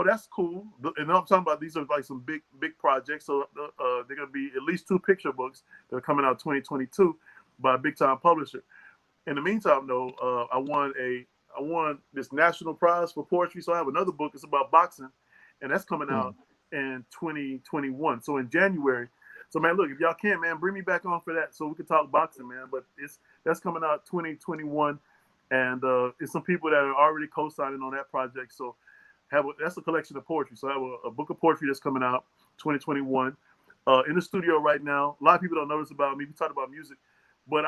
that's cool. And I'm talking about these are like some big projects. So they're going to be at least 2 picture books that are coming out 2022 by a big time publisher. In the meantime, though, I won this national prize for poetry. So I have another book. It's about boxing, and that's coming out in 2021. So in January. So man, look, if y'all can, man, bring me back on for that so we can talk boxing, man. But that's coming out 2021, and it's some people that are already co-signing on that project. So that's a collection of poetry. So I have a book of poetry that's coming out 2021 in the studio right now. A lot of people don't know this about me. We talk about music, but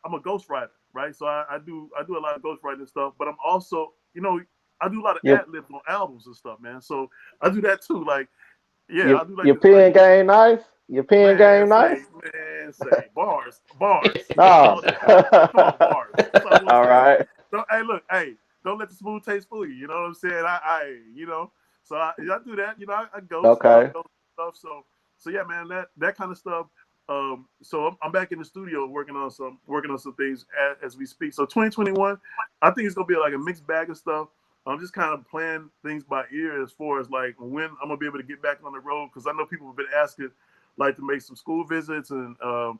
I'm a ghostwriter, right? So I do a lot of ghostwriting stuff, but I'm also I do a lot of ad libs on albums and stuff, man. So I do that too, like. Yeah, I do like your pen game nice. Your pen game nice. Say bars. Oh. Come on, bars. All right. Don't let the smooth taste fool you. You know what I'm saying? So I do that. I go stuff. So yeah, man, that kind of stuff. So I'm back in the studio working on some things as we speak. So 2021, I think it's gonna be like a mixed bag of stuff. I'm just kind of playing things by ear as far as like when I'm gonna be able to get back on the road, because I know people have been asking like to make some school visits, and I'm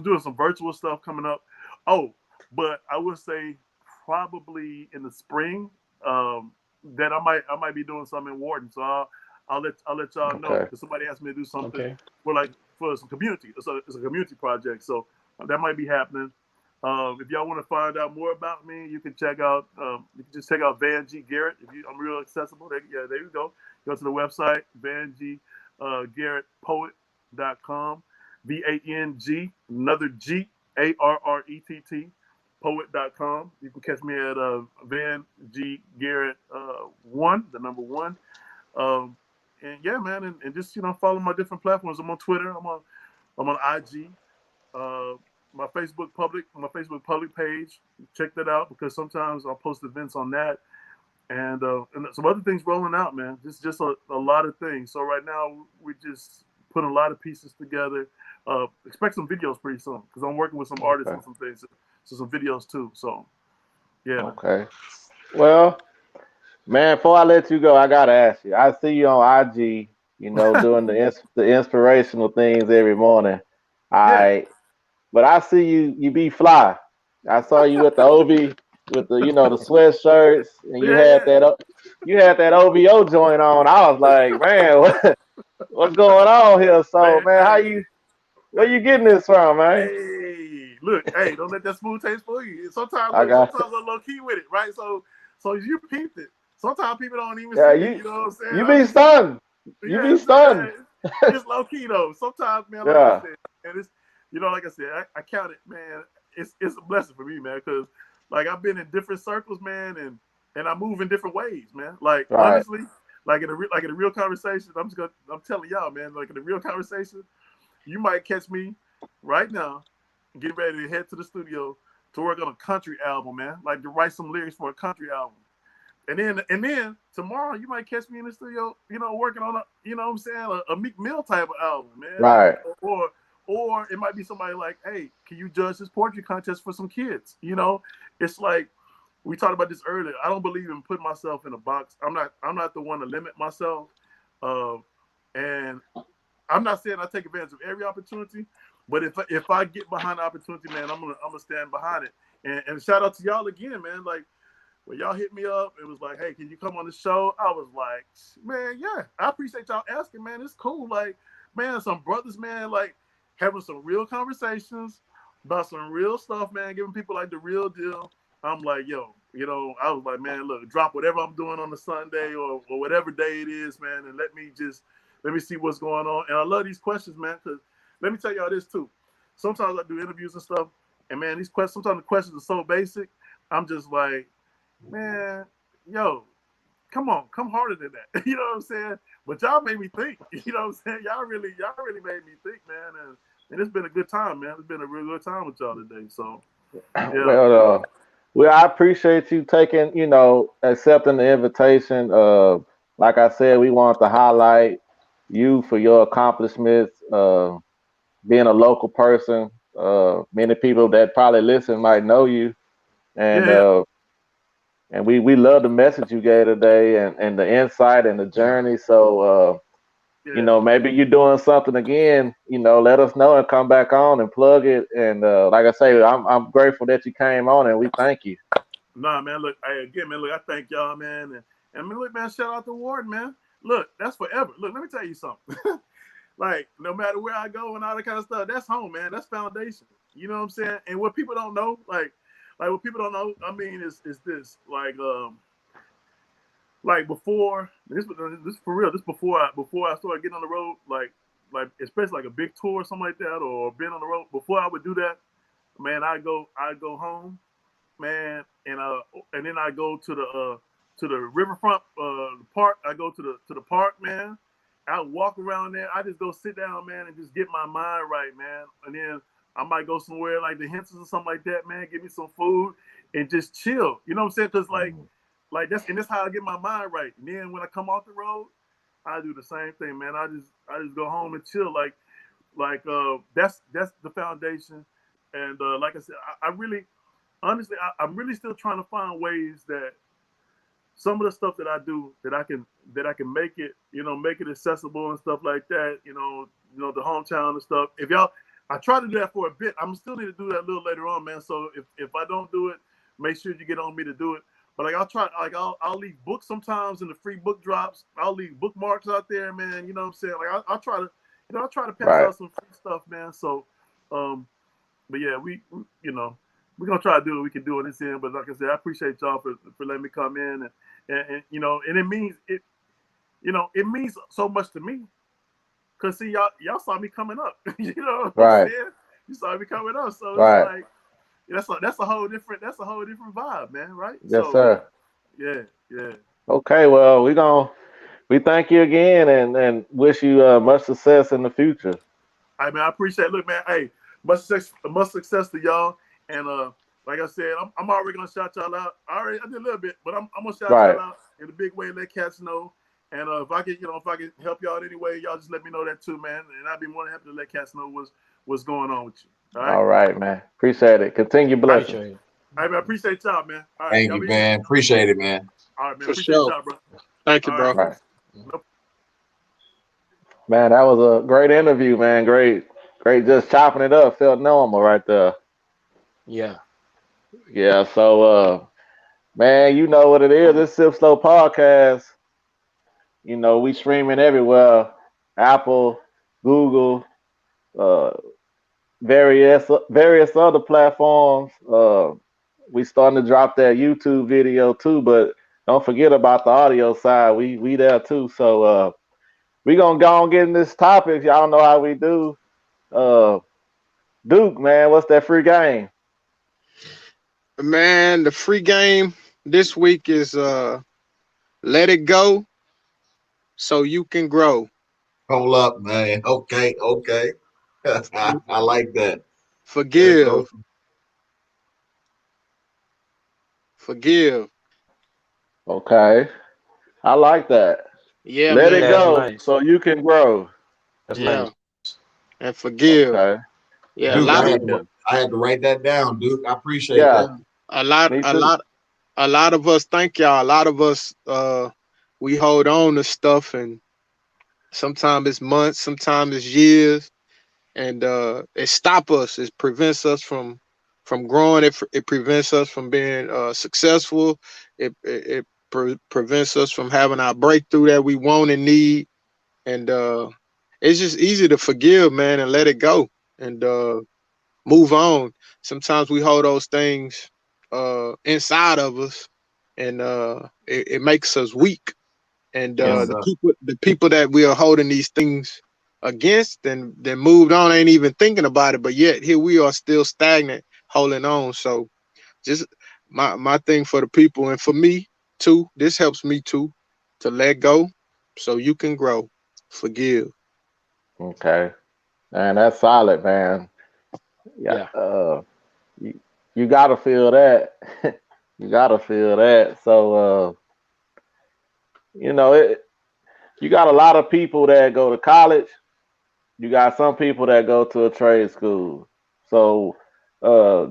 doing some virtual stuff coming up. Oh, but I would say probably in the spring that I might be doing something in Wharton. So I'll let y'all know, because somebody asked me to do something for some community. It's a community project, so that might be happening. If y'all want to find out more about me, you can check out. You can just check out Van G Garrett. I'm real accessible. There you go. Go to the website VanGGarrettPoet.com. VANG another G ARRETT poet.com. You can catch me at Van G Garrett 1, the number 1. And yeah, man, and just follow my different platforms. I'm on Twitter. I'm on IG. My Facebook public page. Check that out, because sometimes I'll post events on that, and some other things rolling out, man. Just a lot of things. So right now we're just putting a lot of pieces together. Expect some videos pretty soon, because I'm working with some artists on some things, so some videos too. So yeah. Okay. Well, man, before I let you go, I gotta ask you. I see you on IG, doing the inspirational things every morning. But I see you be fly. I saw you with the OV, with the the sweatshirts, and you had that OVO joint on. I was like, man, what's going on here? So man, where you getting this from, man? Hey, look, don't let that smooth taste fool you. Sometimes I'm low key with it, right? So you peeped it. Sometimes people don't even see it. You know what I'm saying? You be stunned. You be stunned. It's low key though. Sometimes, man, like I said, and it's like I said, I count it, man. It's a blessing for me, man, because like I've been in different circles, man, and I move in different ways, man. Like honestly, like in a real conversation, I'm telling y'all, man, like in a real conversation, you might catch me right now, get ready to head to the studio to work on a country album, man. Like to write some lyrics for a country album. And then tomorrow you might catch me in the studio, working on a Meek Mill type of album, man. Right. Or it might be somebody like, hey, can you judge this poetry contest for some kids? It's like we talked about this earlier. I don't believe in putting myself in a box. I'm not the one to limit myself. And I'm not saying I take advantage of every opportunity, but if I get behind the opportunity, man, I'm gonna stand behind it. And shout out to y'all again, man. Like when y'all hit me up, it was like, hey, can you come on the show? I was like, man, yeah, I appreciate y'all asking, man. It's cool. Like, man, some brothers, man, like having some real conversations about some real stuff, man, giving people like the real deal. I'm like, yo, I was like, man, look, drop whatever I'm doing on the Sunday or whatever day it is, man, and let me see what's going on. And I love these questions, man, because let me tell y'all this too. Sometimes I do interviews and stuff, and man, these questions, sometimes the questions are so basic. I'm just like, man, yo, come on, come harder than that. You know what I'm saying? But y'all made me think. You know what I'm saying? Y'all really made me think, man. And it's been a good time, man. It's been a real good time with y'all today. So, yeah. Well, I appreciate you taking, accepting the invitation. Like I said, we want to highlight you for your accomplishments, being a local person. Many people that probably listen might know you, and and we love the message you gave today and the insight and the journey. So, maybe you're doing something again, let us know and come back on and plug it. And like I say, I'm grateful that you came on, and we thank you. Nah, man, look, again, man, look, I thank y'all, man. And look, man, shout out to Warden, man. Look, that's forever. Look, let me tell you something. Like, no matter where I go and all that kind of stuff, that's home, man. That's foundation. You know what I'm saying? And what people don't know, like what people don't know, I mean, is this, like before this for real. This before I started getting on the road, like especially like a big tour or something like that, or being on the road. Before I would do that, man, I go home, man, and then I go to the riverfront park. I go to the park, man. I walk around there. I just go sit down, man, and just get my mind right, man. And then I might go somewhere like the Hensons or something like that, man. Give me some food and just chill. You know what I'm saying? Because like that's how I get my mind right. And then when I come off the road, I do the same thing, man. I just go home and chill. That's the foundation. And like I said, I really, honestly, I'm really still trying to find ways that some of the stuff that I do that I can make it, make it accessible and stuff like that. The hometown and stuff. If y'all, I try to do that for a bit. I'm still need to do that a little later on, man. So if I don't do it, make sure you get on me to do it. But like I'll try, like I'll leave books sometimes in the free book drops. I'll leave bookmarks out there, man. You know what I'm saying? Like I'll try to pass out some free stuff, man. So, but yeah, we're gonna try to do what we can do in this end. But like I said, I appreciate y'all for letting me come in and and it means it means so much to me. Cause see y'all saw me coming up. You know what I'm saying? You saw me coming up. So it's like that's a whole different vibe, man, right? Yes, sir. Yeah. Okay, well, we thank you again and wish you much success in the future. I mean, I appreciate it. Look, man, hey, much success to y'all. And like I said, I'm already gonna shout y'all out. I did a little bit, but I'm gonna shout y'all out in a big way and let cats know. And if I can help y'all in any way, y'all just let me know that too, man. And I'd be more than happy to let cats know what's going on with you. All right, man. Appreciate it. Continue blessing. All right, man. I appreciate y'all, man. All right, thank you, man. Appreciate it, man. All right, man. For Appreciate sure. y'all, bro. Thank you, bro. All right. Man, that was a great interview, man. Great, just chopping it up. Felt normal right there. Yeah. Yeah, so man, you know what it is. This Sip Slow Podcast. We streaming everywhere. Apple, Google, various other platforms. We starting to drop that YouTube video too, but don't forget about the audio side. We there too. So we gonna go on getting this topic. Y'all know how we do. Duke, man, what's that free game? Man, the free game this week is let it go so you can grow. Hold up, man. Okay. I like that. Forgive. Okay, I like that. Yeah, Let man. it go nice. so you can grow. That's Yeah. nice. And forgive. Okay. Yeah, Duke, a lot I of had to write that down, Duke. I appreciate Yeah. that. a lot Me a too. lot a lot of us, thank y'all. A lot of us, we hold on to stuff, and sometimes it's months, sometimes it's years, and it stop us. It prevents us from growing. It prevents us from being successful. It prevents us from having our breakthrough that we want and need. And it's just easy to forgive, man, and let it go, and move on. Sometimes we hold those things inside of us, and it makes us weak. And Yes, the sir. people that we are holding these things against, then moved on, ain't even thinking about it. But yet here we are still stagnant, holding on. So just my thing for the people and for me too. This helps me too to let go, so you can grow. Forgive. Okay, man, that's solid, man. Yeah, Yeah. you, you gotta feel that. You gotta feel that. So, you know, you got a lot of people that go to college. You got some people that go to a trade school. So,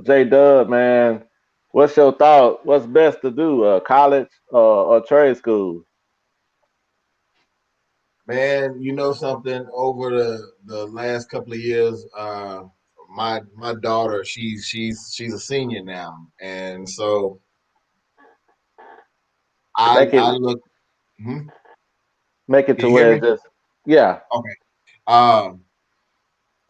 J Dub, man, what's your thought? What's best to do, college or trade school? Man, you know something? Over the last couple of years, my daughter, she's a senior now, and so I Make I it look. Mhm. make it Can to you hear where me? it's just yeah. Okay. Um,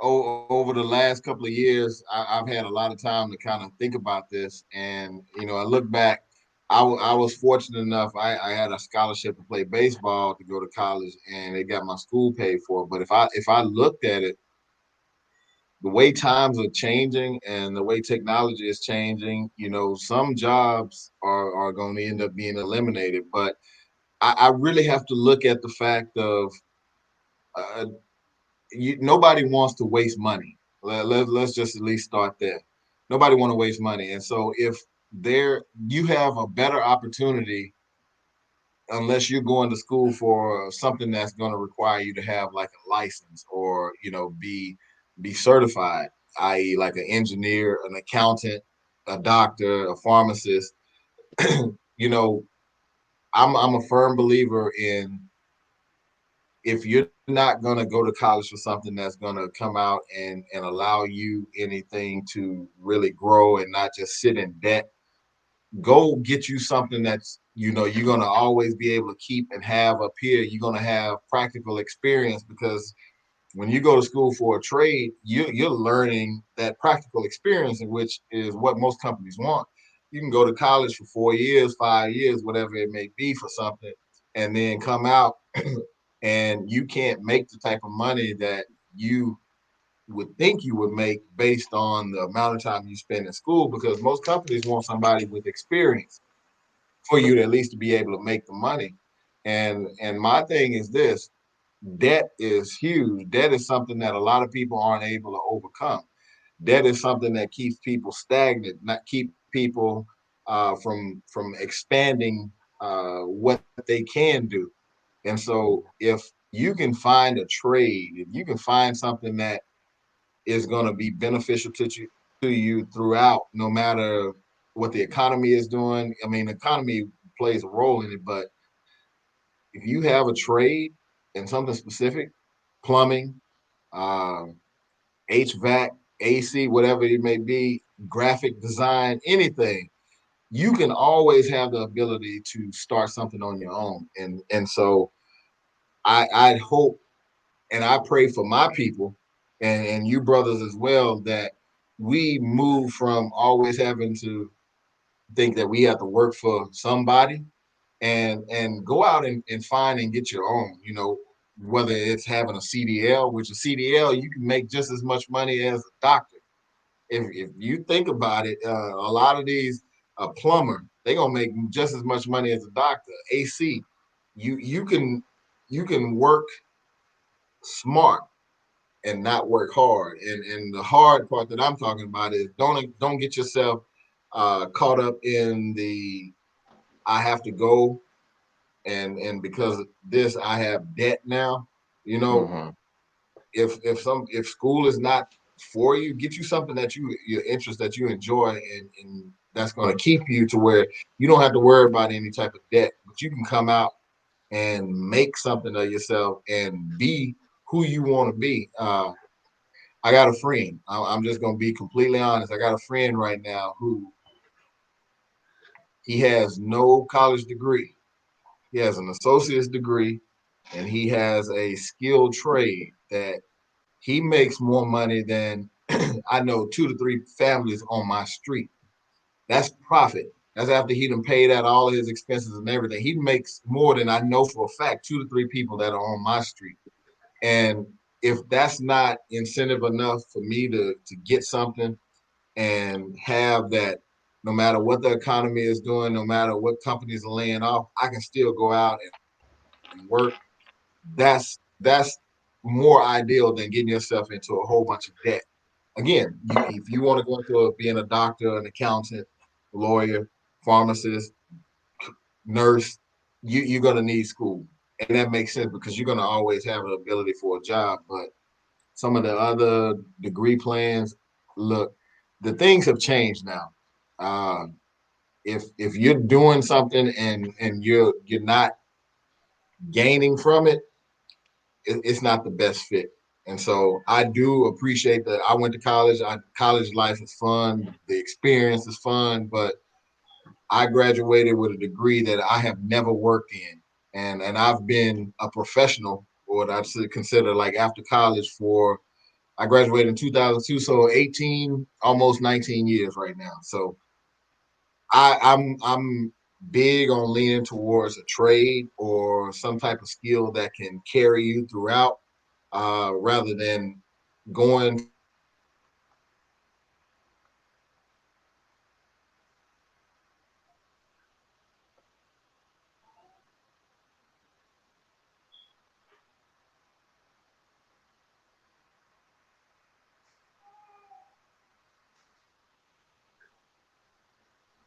over the last couple of years, I've had a lot of time to kind of think about this, and I look back. I was fortunate enough. I had a scholarship to play baseball to go to college, and they got my school paid for. But if I looked at it, the way times are changing and the way technology is changing, some jobs are going to end up being eliminated. But I really have to look at the fact of uh, nobody wants to waste money. Let's just at least start there. Nobody want to waste money. And so if you have a better opportunity, unless you're going to school for something that's going to require you to have like a license or, be certified, i.e. like an engineer, an accountant, a doctor, a pharmacist, you know, I'm a firm believer in, if you're not going to go to college for something that's going to come out and allow you anything to really grow and not just sit in debt, go get you something that's, you're going to always be able to keep and have up here. You're going to have practical experience, because when you go to school for a trade, you're learning that practical experience, in which is what most companies want. You can go to college for 4 years, 5 years, whatever it may be, for something, and then come out and you can't make the type of money that you would think you would make based on the amount of time you spend in school, because most companies want somebody with experience for you to at least to be able to make the money. And my thing is this: debt is huge. Debt is something that a lot of people aren't able to overcome. Debt is something that keeps people stagnant, not keep people from expanding what they can do. And so if you can find a trade, if you can find something that is going to be beneficial to you throughout, no matter what the economy is doing. I mean, the economy plays a role in it, but if you have a trade in something specific, plumbing, um, HVAC, AC, whatever it may be, graphic design, anything, you can always have the ability to start something on your own. And so I hope and I pray for my people, and you brothers as well, that we move from always having to think that we have to work for somebody, and go out and find and get your own, whether it's having a CDL, which a CDL, you can make just as much money as a doctor. If you think about it, a lot of these, a plumber, they're gonna make just as much money as a doctor. AC, you can work smart and not work hard. And the hard part that I'm talking about is, don't get yourself caught up in the, I have to go, and because of this I have debt now. You know, Hmm. if school is not for you, get you something that your interest, that you enjoy, and that's going to keep you to where you don't have to worry about any type of debt, but you can come out and make something of yourself and be who you want to be. I got a friend. I'm just going to be completely honest. I got a friend right now who he has no college degree. He has an associate's degree, and he has a skilled trade that he makes more money than I know 2 to 3 families on my street. That's profit. That's after he done paid out all of his expenses and everything. He makes more than I know for a fact 2 to 3 people that are on my street. And if that's not incentive enough for me to get something and have that, no matter what the economy is doing, no matter what companies are laying off, I can still go out and work. That's more ideal than getting yourself into a whole bunch of debt. Again, if you want to go into being a doctor, an accountant, lawyer, pharmacist, nurse, you're going to need school. And that makes sense because you're going to always have an ability for a job. But some of the other degree plans, look, the things have changed now. Uh, if you're doing something and you're not gaining from it, it's not the best fit. And so I do appreciate that. I went to college. College life is fun. The experience is fun, but I graduated with a degree that I have never worked in. And I've been a professional, or what I consider like after college I graduated in 2002, so 18, almost 19 years right now. So I'm big on leaning towards a trade or some type of skill that can carry you throughout, rather than going.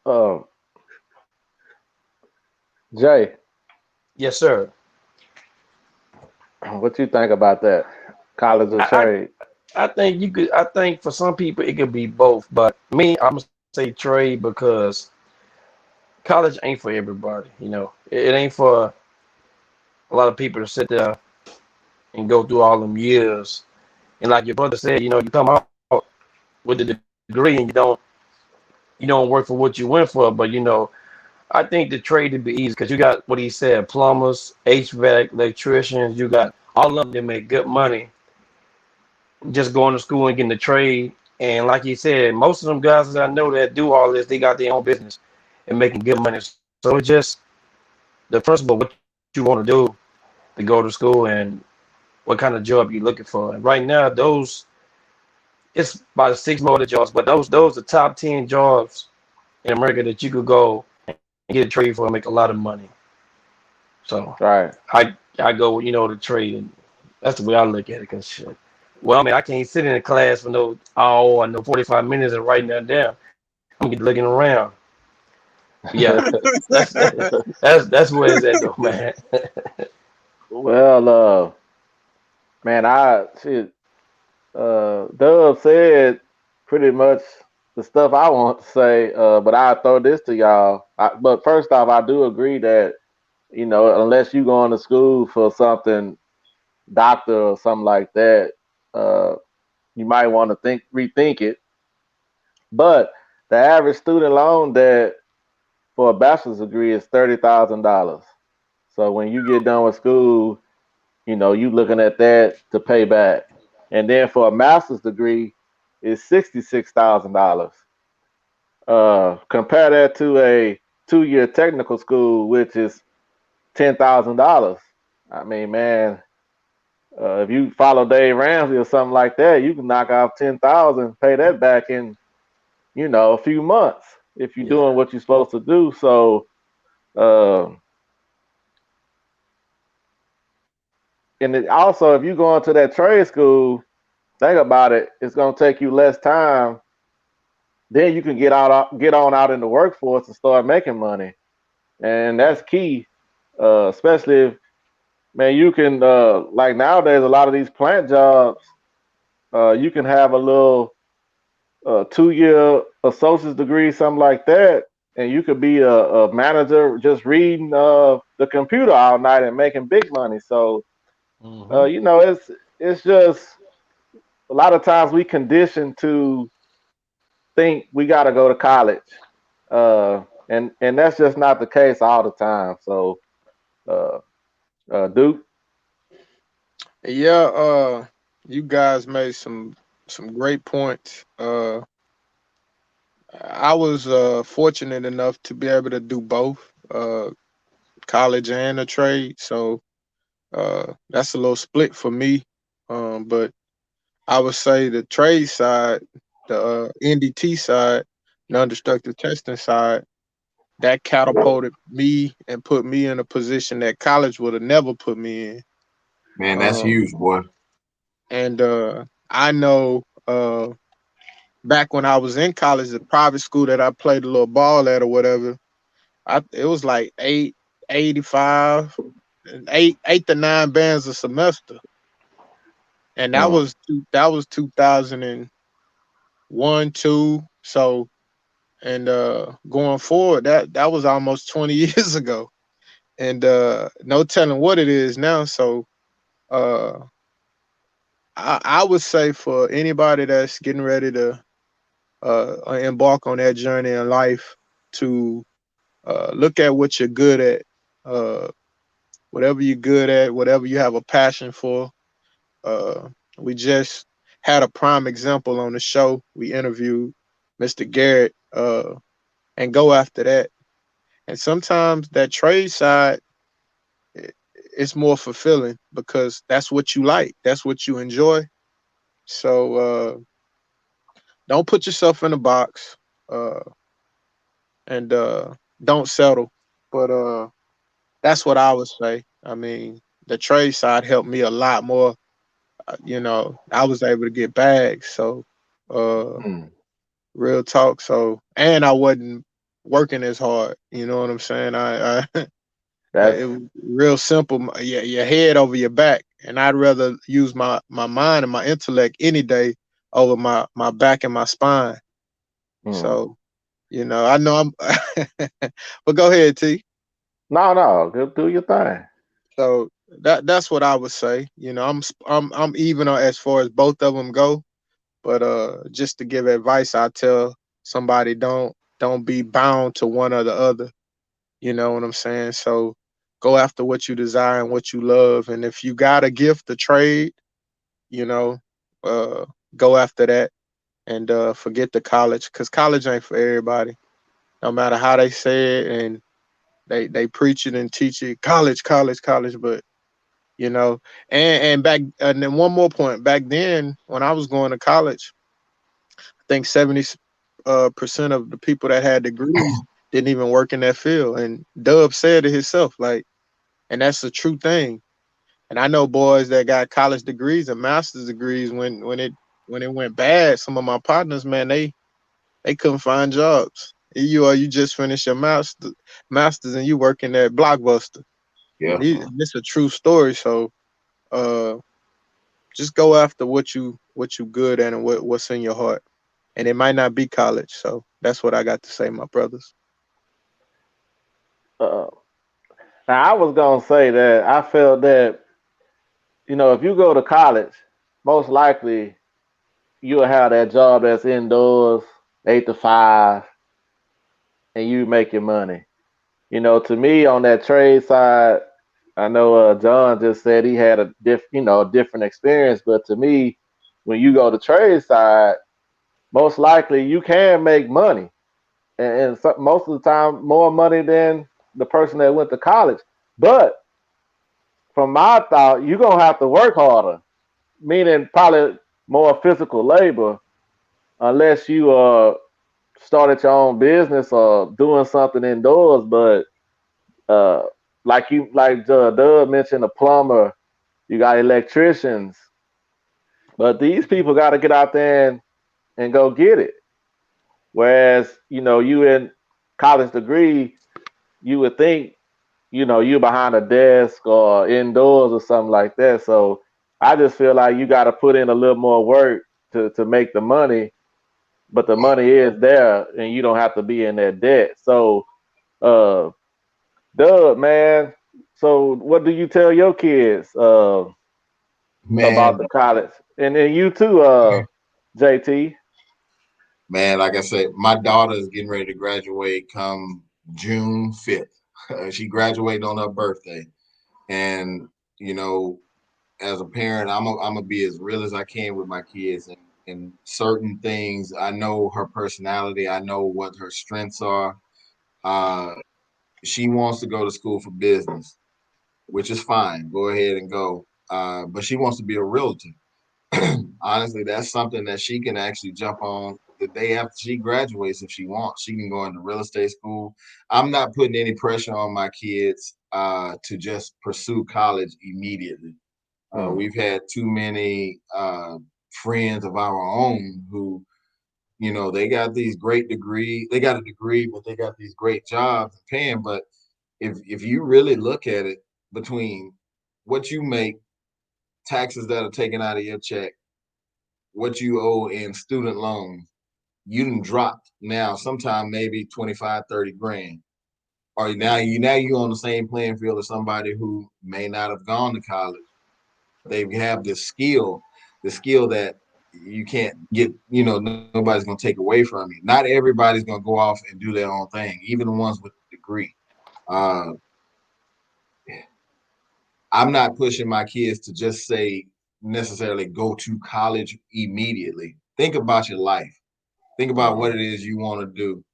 Um, Jay, Yes, sir. what you think about that? College or I, trade? I think you could. I think for some people it could be both, but me, I'm gonna say trade because college ain't for everybody. It ain't for a lot of people to sit there and go through all them years. And like your brother said, you come out with the degree and you don't work for what you went for. But I think the trade would be easy because you got what he said: plumbers, HVAC, electricians. You got all of them that make good money just going to school and getting the trade. And like he said, most of them guys that I know that do all this, they got their own business and making good money. So it's just the principle what you want to do to go to school and what kind of job you're looking for. And right now, it's about 6 more other jobs, but those are top 10 jobs in America that you could go and get a trade for and make a lot of money. So Right. I go, the trade, and that's the way I look at it. Cause shit. Well, I mean, I can't sit in a class for no hour or no 45 minutes and writing that down. I'm gonna get looking around. Yeah, that's that's where it's at though, man. Well, man, Dub said pretty much the stuff I want to say, but I'll throw this to y'all. But first off, I do agree that, unless you going to school for something, doctor or something like that, uh, you might want to rethink it. But the average student loan debt for a bachelor's degree is $30,000. So when you get done with school, you looking at that to pay back. And then for a master's degree, it's $66,000. Compare that to a 2-year technical school, which is $10,000. I mean, man, if you follow Dave Ramsey or something like that, you can knock off 10,000, pay that back in, a few months if you're Yeah, doing what you're supposed to do. So, uh, and also, if you go into that trade school, think about it, it's going to take you less time. Then you can get on out in the workforce and start making money, and that's key. Especially if, man, you can, like nowadays, a lot of these plant jobs, you can have a little 2-year associate's degree, something like that, and you could be a manager just reading the computer all night and making big money. So Hmm. it's just a lot of times we conditioned to think we got to go to college, and that's just not the case all the time. So, uh, Duke. Yeah, you guys made some great points. I was fortunate enough to be able to do both, college and a trade. So that's a little split for me. But I would say the trade side, the NDT side, non-destructive testing side, that catapulted me and put me in a position that college would have never put me in. Man, that's Um, huge, boy. and I know back when I was in college, the private school that I played a little ball at or whatever, it was like 885, and eight to nine bands a semester, and Mm, that was 2001, two. So and going forward, that was almost 20 years ago, and no telling what it is now. So uh, I would say for anybody that's getting ready to embark on that journey in life to look at what you're good at, uh, whatever you're good at, whatever you have a passion for. Uh, we just had a prime example on the show. We interviewed Mr. Garrett, and go after that. And sometimes that trade side, it's more fulfilling because that's what you like, that's what you enjoy. So don't put yourself in a box, uh, and don't settle. But that's what I would say. I mean, the trade side helped me a lot more. I was able to get bags. So, uh, mm. real talk. So, and I wasn't working as hard. You know what I'm saying? That's It was real simple. Your head over your back, and I'd rather use my mind and my intellect any day over my back and my spine. mm. So, I know I'm. But go ahead, T. No, go do your thing. So that's what I would say. I'm even as far as both of them go. But just to give advice, I tell somebody don't be bound to one or the other. You know what I'm saying? So go after what you desire and what you love. And if you got a gift to trade, you know, uh, go after that and forget the college because college ain't for everybody. No matter how they say it and they preach it and teach it, college, college, college. But and then one more point. Back then, when I was going to college, I think 70% of the people that had degrees didn't even work in that field. And Dub said it himself, like, and that's a true thing. And I know boys that got college degrees and master's degrees when it went bad. Some of my partners, man, they couldn't find jobs. You just finished your masters and you working at Blockbuster. And Yeah. this a true story. So uh, just go after what you good at and what's in your heart. And it might not be college. So that's what I got to say, my brothers. Uh, Now I was gonna say that I felt that if you go to college, most likely you'll have that job that's indoors, 8 to 5, and you make your money. To me on that trade side, I know John just said he had a different experience, but to me, when you go to trade side, most likely you can make money, and most of the time more money than the person that went to college. But from my thought, you're gonna have to work harder, meaning probably more physical labor, unless you started your own business or doing something indoors. But uh, like Doug mentioned, a plumber, you got electricians, but these people got to get out there and go get it. Whereas you in college degree, you would think you behind a desk or indoors or something like that. So I just feel like you got to put in a little more work to make the money. but the money is there, and you don't have to be in that debt. So, uh, Doug, man. So, what do you tell your kids about Man, the college? And then you too, JT. man, like I said, my daughter is getting ready to graduate come June 5th. She graduated on her birthday. And, you know, as a parent, I'm gonna be as real as I can with my kids and certain things. I know her personality, I know what her strengths are. Uh, she wants to go to school for business, which is fine. Go ahead and go. But she wants to be a realtor. Honestly, that's something that she can actually jump on the day after she graduates if she wants. She can go into real estate school. I'm not putting any pressure on my kids to just pursue college immediately. Mm, We've had too many friends of our own who, you know, they got these great degree, they got a degree, but they got these great jobs and paying. But if you really look at it, between what you make, taxes that are taken out of your check, what you owe in student loans, you done dropped now sometime maybe 25, 30 grand. Or now you on the same playing field as somebody who may not have gone to college. They have the skill that you can't get, nobody's gonna take away from you. Not everybody's gonna go off and do their own thing, even the ones with a degree. Uh, I'm not pushing my kids to just say necessarily go to college immediately. Think about your life. Think about what mm-hmm. it is you want to do.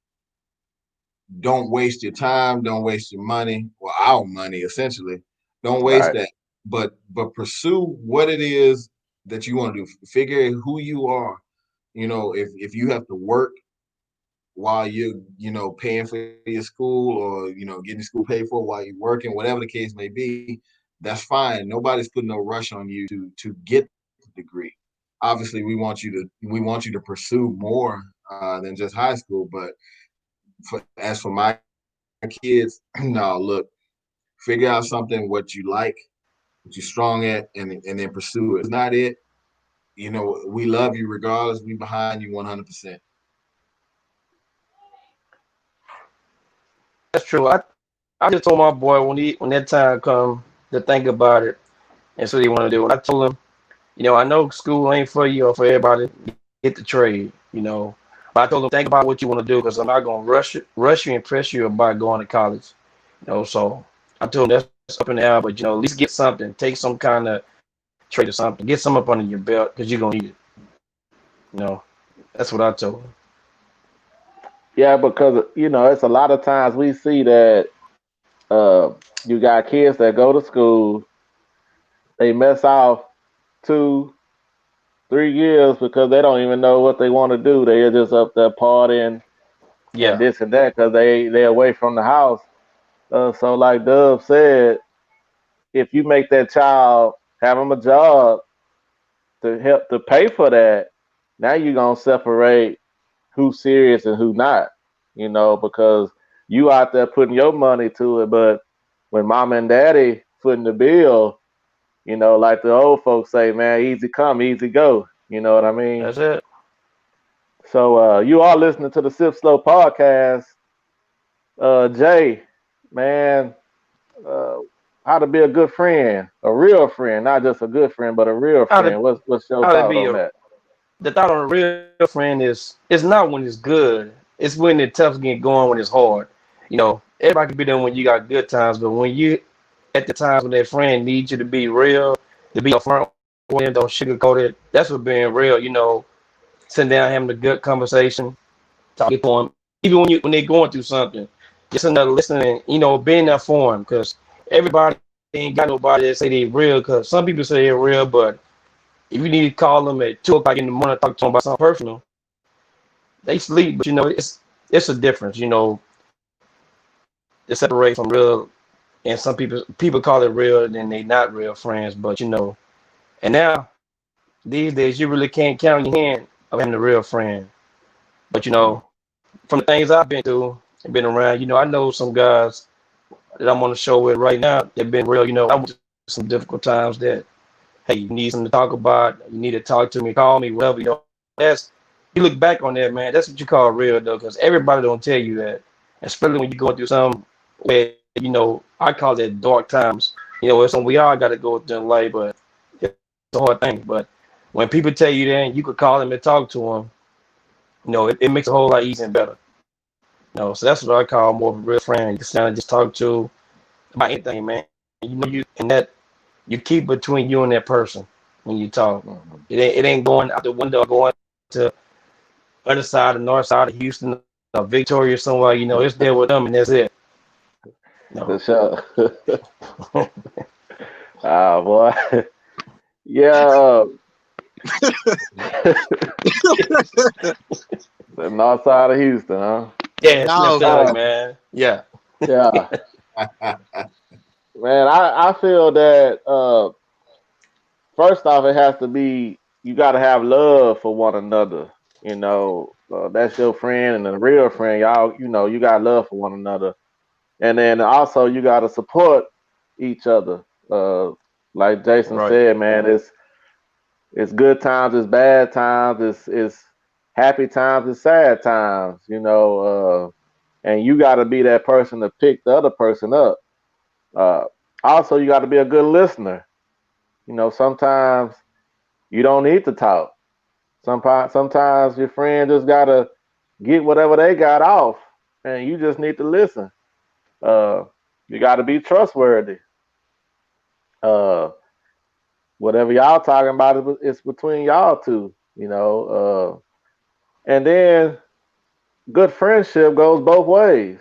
Don't waste your time. Don't waste your money. Well, our money essentially. Don't waste Right. that. But pursue what it is that you want to do. Figure who you are. If you have to work while you're paying for your school, or getting school paid for while you're working, whatever the case may be, that's fine. Nobody's putting no rush on you to get the degree. Obviously, we want you to pursue more than just high school. But as for my kids, no, look, figure out something what you like, what you're strong at, and then pursue it. It's not it. We love you regardless. We behind you 100%. That's true. I just told my boy when that time come to think about it and so he want to do it. I told him, I know school ain't for you or for everybody. Get the trade, But I told him think about what you want to do because I'm not gonna rush you and press you about going to college. So I told him that's up in the air, but at least get something, take some kind of trade or something, get some up under your belt because you're gonna need it. You know, that's what I told him. Yeah, because it's a lot of times we see that you got kids that go to school, they mess off 2, 3 years because they don't even know what they want to do. They're just up there partying and Yeah, this and that because they're away from the house. So like Dub said, if you make that child have them a job to help to pay for that, now you're gonna separate who's serious and who not. Because you out there putting your money to it, but when mom and daddy footing the bill, like the old folks say, man, easy come, easy go. You know what I mean? that's it. So you are listening to the Sip Slow podcast. Jay, man, uh, how to be a good friend, a real friend, not just a good friend, but a real How to friend. What's your how to thought be on a that? the thought on a real friend is it's not when it's good. It's when the tough get going when it's hard. Everybody can be there when you got good times, but when you at the times when that friend needs you to be real, to be upfront with them, don't sugarcoat it. That's what being real. Sitting down having a good conversation, talking to them, even when they're going through something, just in there listening. Being there for them because everybody ain't got nobody that say they real. Because some people say they're real, but if you need to call them at 2 o'clock in the morning, talk to them about something personal, they sleep. But it's a difference. To separate from real, and some people call it real, and then they not real friends. But and now these days you really can't count your hand of having a real friend. But from the things I've been through and been around, I know some guys that I'm on the show with right now. They've been real. I went through some difficult times that hey, you need something to talk about. You need to talk to me, call me, whatever. That's you look back on that, man. That's what you call real, though, because everybody don't tell you that, especially when you're going through some where I call it dark times. It's something we all got to go through in life, but it's a hard thing. But when people tell you that, and you could call them and talk to them, it makes a whole lot easier and better. So that's what I call more of a real friend. You can stand and just talk to about anything, man. And that you keep between you and that person when you talk. It ain't going out the window, going to other side, the north side of Houston, or Victoria somewhere. It's there with them, and that's it. For sure. Ah, boy. Yeah. The north side of Houston, huh? Yeah, Y'all, man. Yeah. Yeah. Man, I feel that first off, it has to be you got to have love for one another. That's your friend and a real friend. Y'all, you got love for one another, and then also you got to support each other. Like Jason Right. said, man, it's good times, it's bad times, it's happy times, it's sad times. And you got to be that person to pick the other person up. Uh, Also, you got to be a good listener. Sometimes you don't need to talk. Sometimes your friend just gotta get whatever they got off, and you just need to listen. Uh, you got to be trustworthy. Uh, Whatever y'all talking about, it's between y'all two. And then good friendship goes both ways.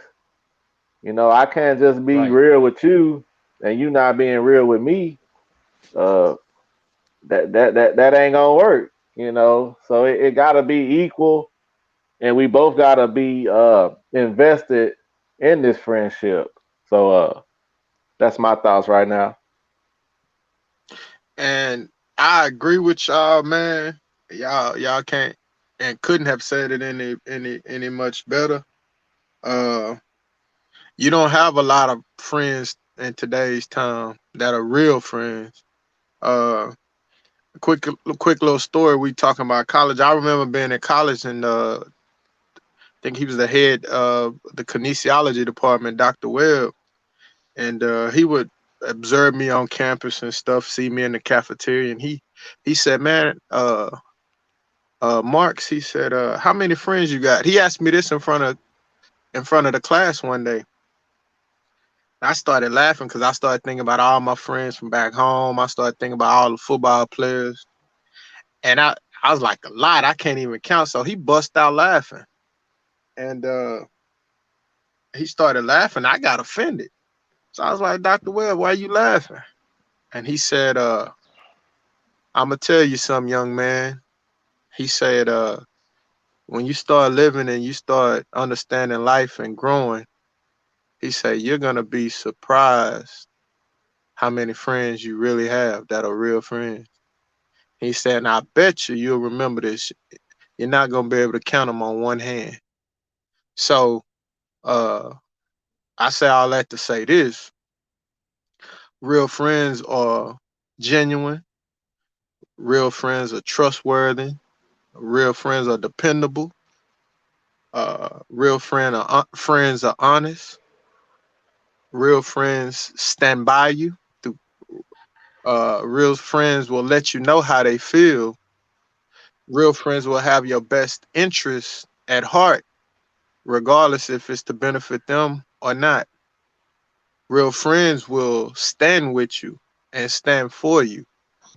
I can't just be Right. real with you and you not being real with me. Uh, that ain't gonna work. So it gotta be equal, and we both gotta be invested in this friendship. So that's my thoughts right now. and I agree with y'all, man. Y'all can't and couldn't have said it any much better. Uh, you don't have a lot of friends in today's time that are real friends. Uh, quick little story. We talking about college. I remember being in college, and I think he was the head of the kinesiology department, Dr. Webb, and he would observe me on campus and stuff, see me in the cafeteria, and he said, "Man, Marks," he said, "how many friends you got?" He asked me this in front of the class one day. I started laughing because I started thinking about all my friends from back home. I started thinking about all the football players, and I was like, a lot. I can't even count. So he bust out laughing, and he started laughing. I got offended. So I was like, Dr. Webb, why are you laughing? And he said, I'm gonna tell you something, young man. He said, when you start living and you start understanding life and growing, he said, you're gonna be surprised how many friends you really have that are real friends. He said, and I bet you'll remember this. You're not gonna be able to count them on one hand. So uh, I say all that to say this: real friends are genuine. Real friends are trustworthy. Real friends are dependable. Friends are honest. Real friends stand by you. Real friends will let you know how they feel. Real friends will have your best interests at heart, regardless if it's to benefit them or not. Real friends will stand with you and stand for you,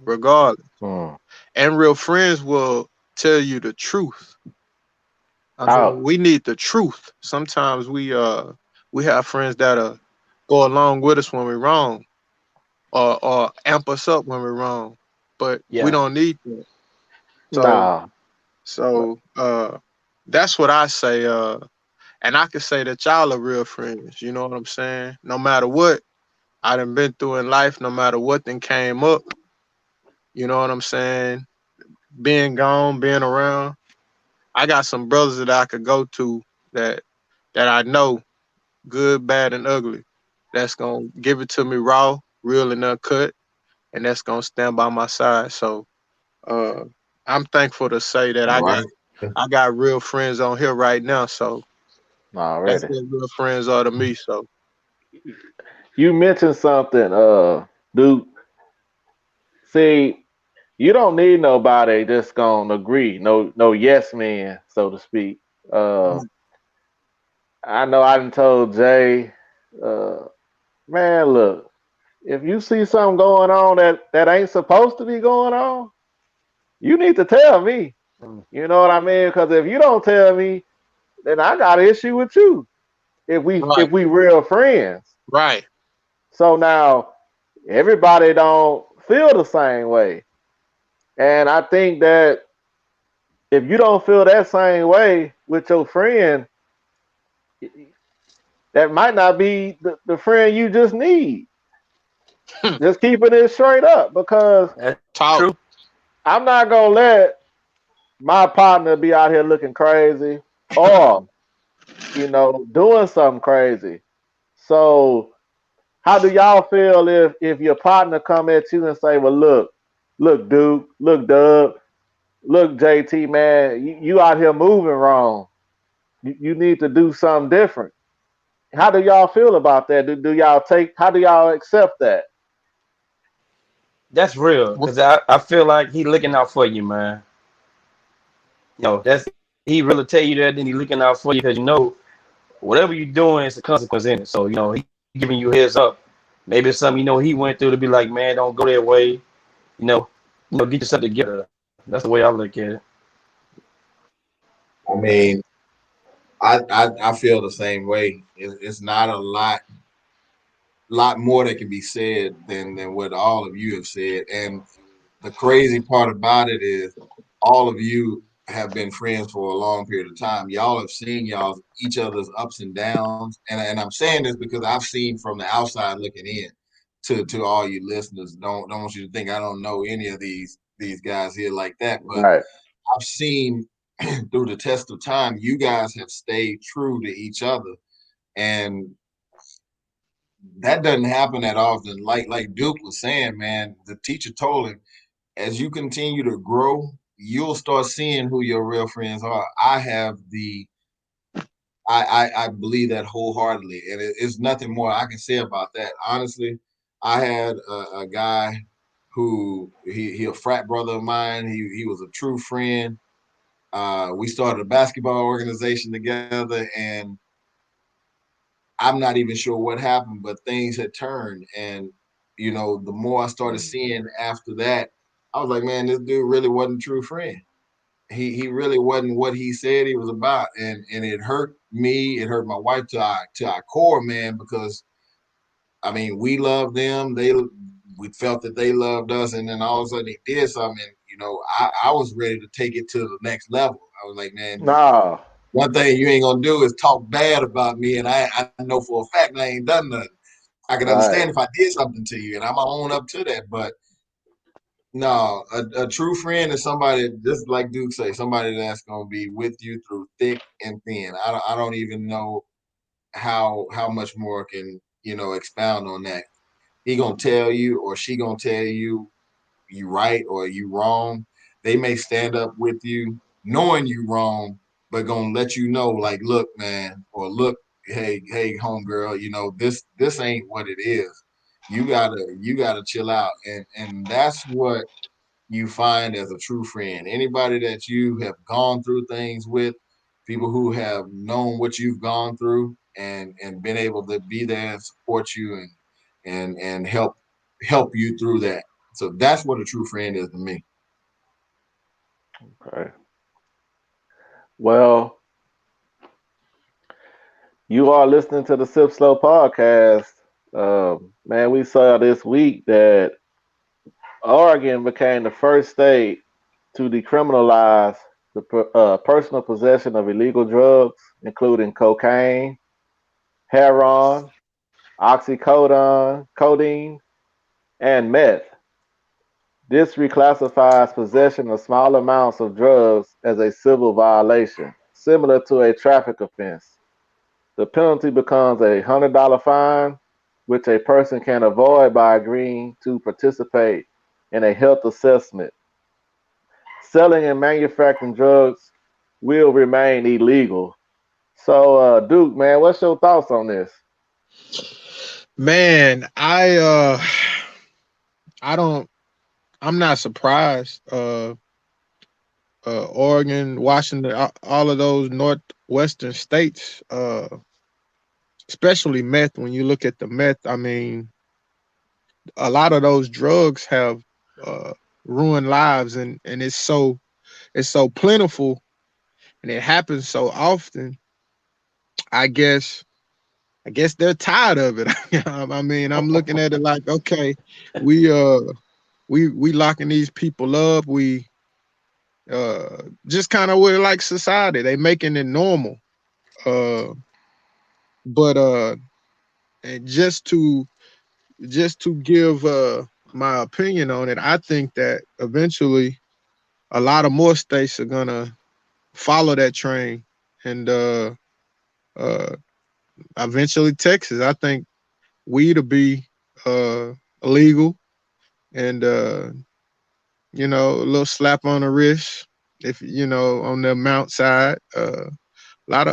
regardless. Hmm. And real friends will tell you the truth. I mean, Out. we need the truth. Sometimes we have friends that go along with us when we're wrong, or amp us up when we're wrong, but we Yeah. don't need that. So Nah. so that's what I say. And I can say that y'all are real friends. You know what I'm saying? No matter what I done been through in life, no matter what then came up, you know what I'm saying? Being gone, being around, I got some brothers that I could go to that I know, good, bad, and ugly, that's gonna give it to me raw, real and uncut, and that's gonna stand by my side. So uh I'm thankful to say that All I right. got I got real friends on here right now, so that's Already. what real friends are to me. So You mentioned something, dude. See, you don't need nobody just gonna agree. No yes man, so to speak. Uh, I know I done told Jay, uh, man, look, if you see something going on that ain't supposed to be going on, you need to tell me. You know what I mean? Because if you don't tell me, then I got an issue with you. right, If we real friends. right. So now everybody don't feel the same way. And I think that if you don't feel that same way with your friend, that might not be the friend you just need. Just keeping it straight up because That's Talk. true. I'm not gonna let my partner be out here looking crazy or doing something crazy. So how do y'all feel if your partner come at you and say, well, look, Duke, look, Dub, look, JT, man, you out here moving wrong. You need to do something different. How do y'all feel about that? How do y'all accept that? That's real. Cause I feel like he looking out for you, man. That's he really tell you that, then he looking out for you because whatever you're doing is a consequence in it. So he giving you heads up. Maybe it's something he went through to be like, man, don't go that way. You know, get yourself together. That's the way I look at it. I mean, I feel the same way. It's not a lot more that can be said than what all of you have said. And the crazy part about it is all of you have been friends for a long period of time. Y'all have seen each other's ups and downs. And I'm saying this because I've seen from the outside looking in to all you listeners. Don't want you to think I don't know any of these guys here like that. But Right. I've seen through the test of time, you guys have stayed true to each other. And that doesn't happen that often. Like Duke was saying, man, the teacher told him, as you continue to grow, you'll start seeing who your real friends are. I believe that wholeheartedly, and it's nothing more I can say about that. Honestly, I had a guy who he a frat brother of mine. He was a true friend. We started a basketball organization together, and I'm not even sure what happened, but things had turned. And, the more I started seeing after that, I was like, man, this dude really wasn't a true friend. He really wasn't what he said he was about. And it hurt me, it hurt my wife to our core, man, because I mean, we loved them. We felt that they loved us, and then all of a sudden they did something. And, I was ready to take it to the next level. I was like, man, No. one thing you ain't gonna do is talk bad about me, and I know for a fact I ain't done nothing. I could understand Right. if I did something to you, and I'm gonna own up to that. But no, a true friend is somebody, just like Duke say, somebody that's gonna be with you through thick and thin. I don't even know how much more can expound on that. He gonna tell you, or she gonna tell you right or you wrong. They may stand up with you knowing you wrong, but gonna let you know, like, look, man, or look, hey, homegirl, this ain't what it is. You gotta chill out. And that's what you find as a true friend. Anybody that you have gone through things with, people who have known what you've gone through and been able to be there and support you and help you through that. So that's what a true friend is to me. Okay. Well, you are listening to the Sip Slow podcast. Man, we saw this week that Oregon became the first state to decriminalize the personal possession of illegal drugs, including cocaine, heroin, oxycodone, codeine, and meth. This reclassifies possession of small amounts of drugs as a civil violation, similar to a traffic offense. The penalty becomes a $100 fine, which a person can avoid by agreeing to participate in a health assessment. Selling and manufacturing drugs will remain illegal. So, Duke, man, what's your thoughts on this? Man, I don't. I'm not surprised. Oregon, Washington, all of those northwestern states, especially meth. When you look at the meth, I mean, a lot of those drugs have uh, ruined lives, and it's so plentiful, and it happens so often. I guess they're tired of it. I mean, I'm looking at it like, okay, we we locking these people up. We just kind of with like society, they making it normal. Uh, but and just to give my opinion on it, I think that eventually a lot of more states are gonna follow that train, and uh, eventually Texas. I think weed will be uh, illegal, and a little slap on the wrist if on the amount side. A lot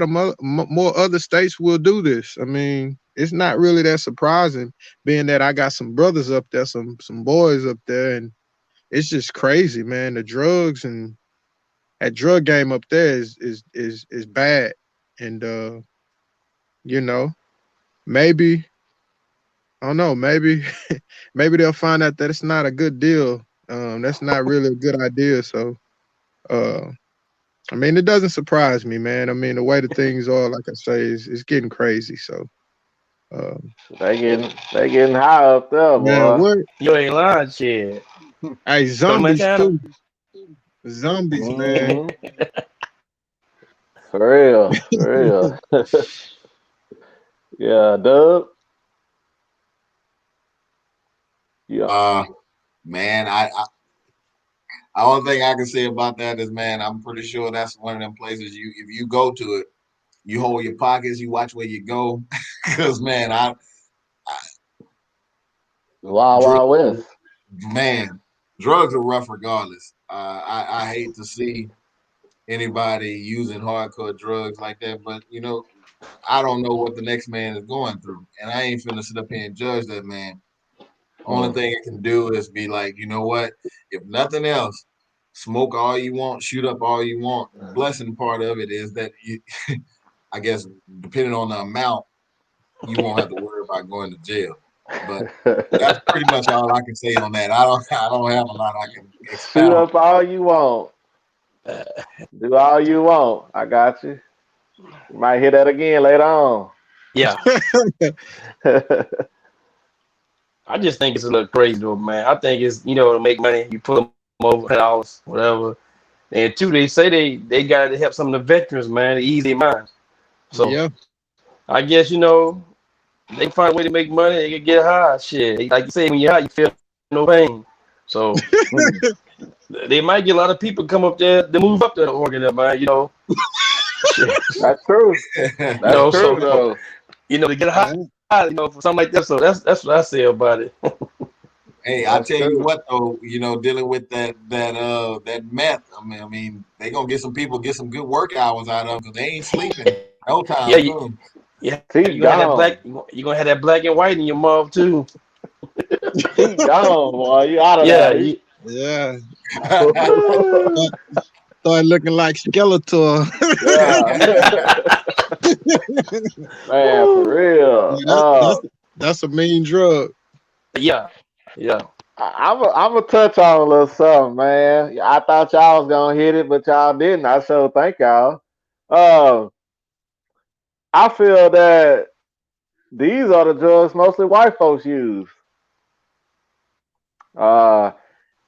of more other states will do this. I mean, it's not really that surprising, being that I got some brothers up there, some boys up there, and it's just crazy, man. The drugs and that drug game up there is bad, and you know, maybe I don't know, maybe maybe they'll find out that it's not a good deal. That's not really a good idea. So, uh, I mean, it doesn't surprise me, man. I mean, the way the things are, like I say, is getting crazy. So, um, They getting high up there, man, boy. what? You ain't lying, shit. Hey, So zombies Montana. too. Zombies, man. Hmm. For real, for real. Yeah, Doug. Yeah. Man, I only thing I can say about that is, man, I'm pretty sure that's one of them places if you go to it, you hold your pockets, you watch where you go, because man, Wild drugs, Wild West. man, drugs are rough regardless. I hate to see anybody using hardcore drugs like that, but I don't know what the next man is going through, and I ain't finna sit up here and judge that man. Only Mm. thing it can do is be like, you know what? If nothing else, smoke all you want, shoot up all you want. The blessing part of it is that I guess, depending on the amount, you won't have to worry about going to jail. But that's pretty much all I can say on that. I don't have a lot I can Shoot expound. up all you want. Do all you want. I got you. You might hear that again later on. Yeah. I just think it's a little crazy though, man. I think it's to make money. You put them over $100, whatever. And two, they say they got to help some of the veterans, man, to ease their minds. So Yeah. I guess they find a way to make money. They can get high. Shit, like you say, when you're high, you feel no pain. So Mm. they might get a lot of people come up there to move up to Oregon, man. Shit. That's true. That's true, So though. to get high, Yeah. for something like that. So that's what I say about it. Hey, I That's tell you true. what though, dealing with that meth. I mean, they gonna get some people get some good work hours out of them because they ain't sleeping no Yeah, time soon. yeah. Teeth You gonna have that black. gone. You gonna have that black and white in your mouth too. Teeth gone, boy. You out of Yeah, there. Yeah. You- Start looking like Skeletor. yeah. Man, for real. Yeah, that's a mean drug. yeah. I'm gonna touch on a little something, man. I thought y'all was gonna hit it, but y'all didn't. I sure thank y'all. Um, I feel that these are the drugs mostly white folks use. Uh,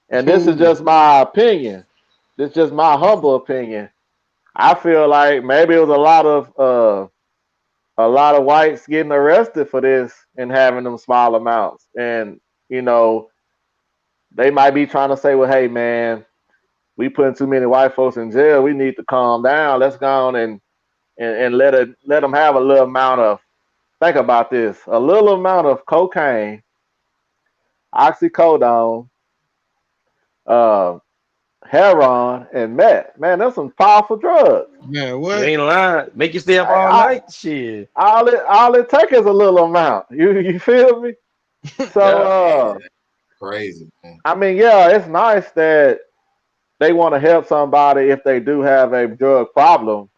and this is Ooh. just my opinion. This is just my humble opinion. I feel like maybe it was a lot of whites getting arrested for this and having them small amounts, and you know they might be trying to say, well, hey man, we putting too many white folks in jail. We need to calm down. Let's go on and let them have a little amount of. Think about this: a little amount of cocaine, oxycodone, uh, heroin, and meth. Man, that's some powerful drugs. Man, You what? ain't lying. Make you stay up I, all I, night. Shit. all it takes is a little amount. You feel me? So Yeah. Crazy, man. I mean, yeah, it's nice that they want to help somebody if they do have a drug problem,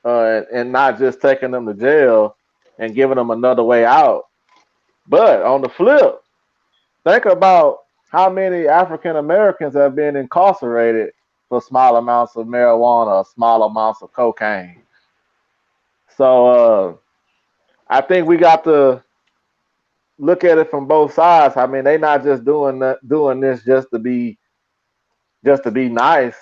and not just taking them to jail and giving them another way out. But on the flip, think about how many African Americans have been incarcerated for small amounts of marijuana or small amounts of cocaine. So I think we got to look at it from both sides. I mean, they're not just doing this just to be nice.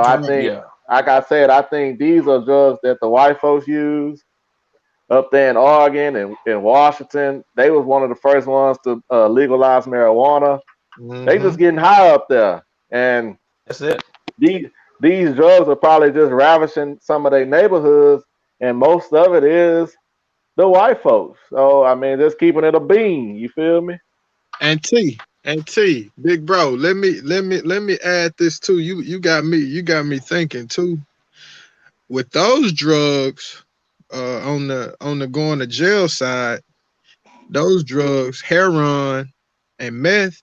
I Right. think, Yeah. like I said, I think these are drugs that the white folks use up there in Oregon and in Washington. They was one of the first ones to legalize marijuana. They Mm-hmm. just getting high up there, and That's it. these these drugs are probably just ravishing some of their neighborhoods, and most of it is the white folks. So I mean, just keeping it a bean. You feel me? And T, big bro, let me add this too. You got me thinking too. With those drugs, on the going to jail side, those drugs, heroin and meth,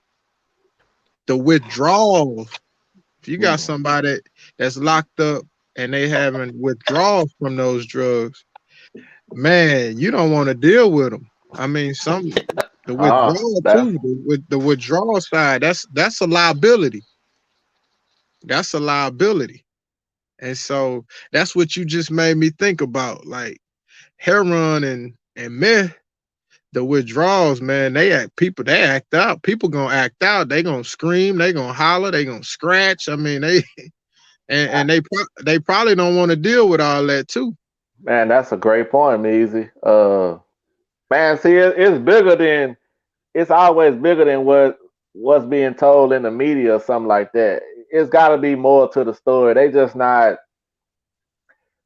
the withdrawal. If you got Mm. somebody that's locked up and they having withdrawals from those drugs, man, you don't want to deal with them. I mean, the withdrawal That's too, with the withdrawal side, that's a liability. That's a liability. And so that's what you just made me think about. Like heroin and meth, the withdrawals, man, they act out. People gonna act out. They gonna scream, they gonna holler, they gonna scratch. I mean, they and they probably don't want to deal with all that too. man. That's a great point, Measy. Man, see, it's bigger than it's always bigger than what's being told in the media or something like that. It's got to be more to the story. They just not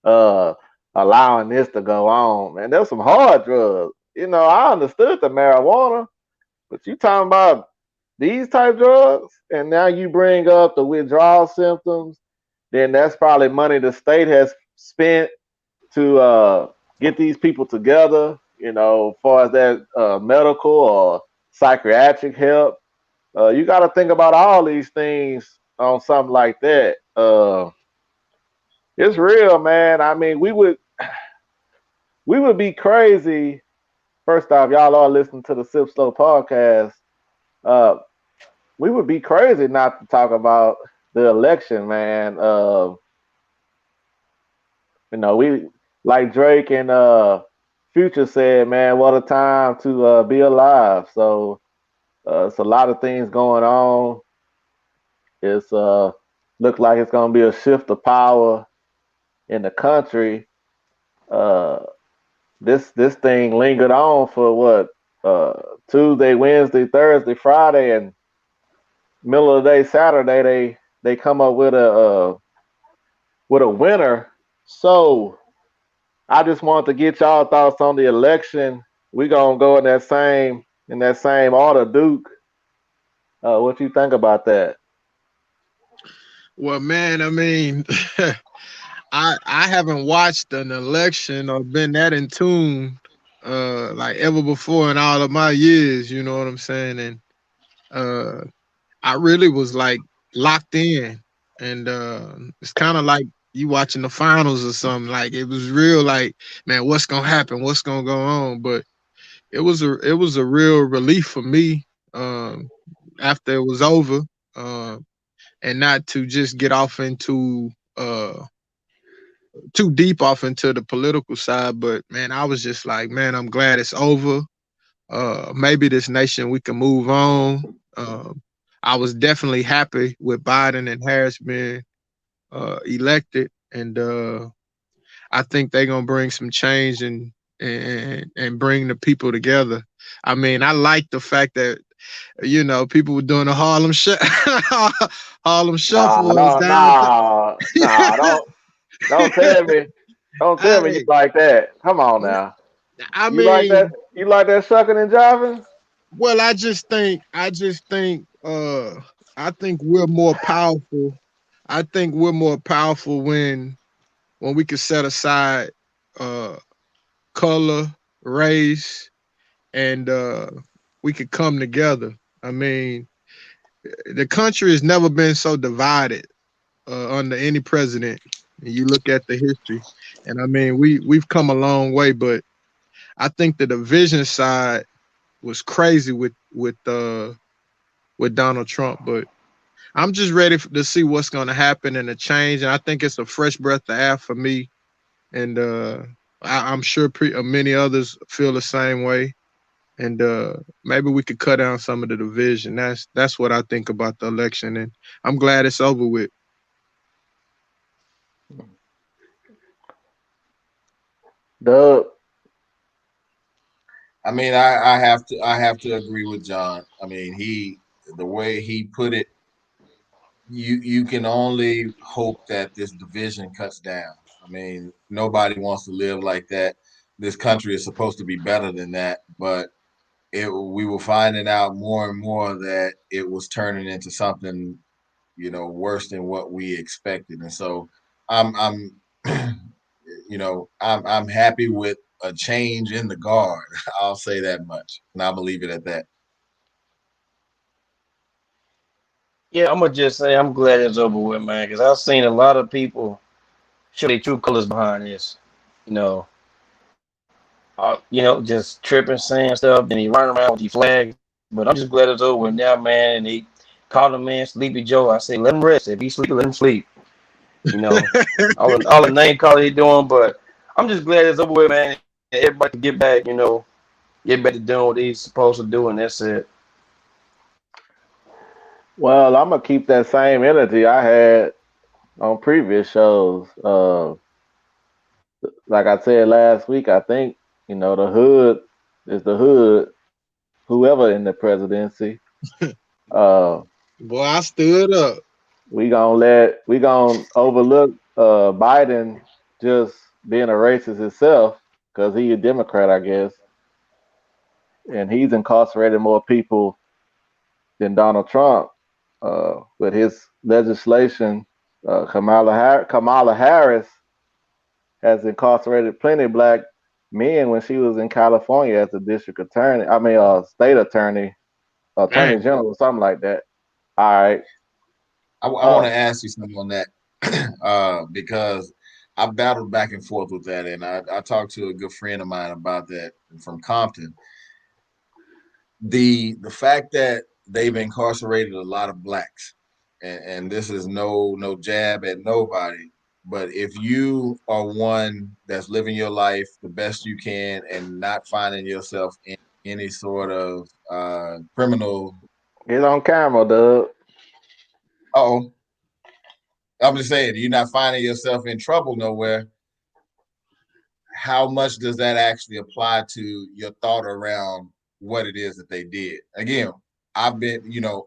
uh allowing this to go on. Man, there's some hard drugs. I understood the marijuana, but you talking about these type drugs, and now you bring up the withdrawal symptoms. Then that's probably money the state has spent to get these people together. As far as that medical or psychiatric help. You got to think about all these things on something like that. It's real, man. I mean, we would be crazy. First off, y'all are listening to the Sip Slow podcast. Uh, we would be crazy not to talk about the election, man. We like Drake and Future said, man, what a time to be alive. So it's a lot of things going on. It's look like it's gonna be a shift of power in the country. Uh, this thing lingered on for what Tuesday, Wednesday, Thursday, Friday, and middle of the day Saturday. They come up with a winner. So I just wanted to get y'all thoughts on the election. We gonna go in that same order, Duke. What you think about that? Well, man, I mean, I haven't watched an election or been that in tune like ever before in all of my years, you know what I'm saying? And uh I really was like locked in, and it's kind of like you watching the finals or something. Like it was real like, man, what's gonna happen? What's gonna go on? But it was a real relief for me after it was over. And not to just get off into too deep off into the political side, but man, I was just like, man, I'm glad it's over. Maybe this nation we can move on. I was definitely happy with Biden and Harris being elected, and I think they're gonna bring some change and bring the people together. I mean, I like the fact that people were doing a Harlem Nah, shuffle no, downtown. nah, nah. Don't tell me. Don't tell me you Hey, like that. Come on now. I You like that? mean, You like that shucking and jiving? well, I just think we're more powerful. I think we're more powerful when we can set aside color, race, and we could come together. I mean, the country has never been so divided under any president. And you look at the history, and I mean, we've come a long way, but I think the division side was crazy with Donald Trump. But I'm just ready to see what's going to happen and the change. And I think it's a fresh breath of air for me. And I'm sure many others feel the same way. And maybe we could cut down some of the division. That's what I think about the election, and I'm glad it's over with. Doug, I mean, I have to agree with John. I mean, the way he put it, you can only hope that this division cuts down. I mean, nobody wants to live like that. This country is supposed to be better than that, but we were finding out more and more that it was turning into something, worse than what we expected. And so I'm I'm happy with a change in the guard. I'll say that much, and I'll leave it at that. Yeah, I'm gonna just say I'm glad it's over with, man, because I've seen a lot of people show their true colors behind this. You know, just tripping, saying stuff, then he running around with these flags. But I'm just glad it's over with now, man. And he called him man Sleepy Joe. I say let him rest. If he's sleepy, let him sleep. You know, all the name calling he doing, but I'm just glad it's over with, man. Everybody can get back, get back to doing what he's supposed to do, and that's it. well, I'm gonna keep that same energy I had on previous shows. Like I said last week, I think the hood is the hood, whoever in the presidency. Uh, Boy, I stood up. we gonna overlook Biden just being a racist himself because he a Democrat, I guess, and he's incarcerated more people than Donald Trump with his legislation. Kamala Harris has incarcerated plenty of black men when she was in California as a district attorney. I mean, state attorney, attorney Dang. general, or something like that. All right. I want Uh, to ask you something on that because I battled back and forth with that, and I talked to a good friend of mine about that from Compton. The fact that they've incarcerated a lot of blacks, and this is no jab at nobody, but if you are one that's living your life the best you can and not finding yourself in any sort of criminal. get on camera, Doug. Oh, I'm just saying, you're not finding yourself in trouble nowhere. How much does that actually apply to your thought around what it is that they did? Again, I've been,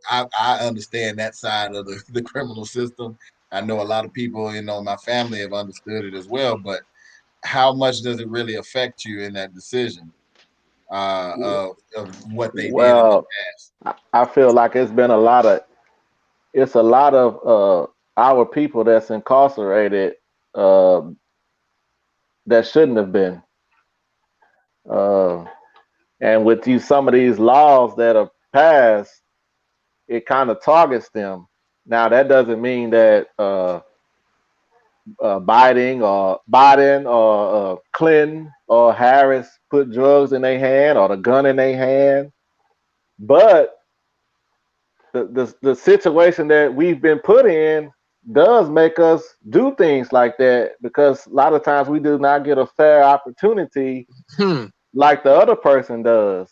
I understand that side of the criminal system. I know a lot of people, my family have understood it as well, but how much does it really affect you in that decision of what they did in the Well, past? I feel like it's a lot of our people that's incarcerated uh, that shouldn't have been. Uh, and with some of these laws that are passed, it kind of targets them. Now that doesn't mean that Biden or Clinton or Harris put drugs in their hand or the gun in their hand, but the situation that we've been put in does make us do things like that because a lot of times we do not get a fair opportunity Hmm. like the other person does.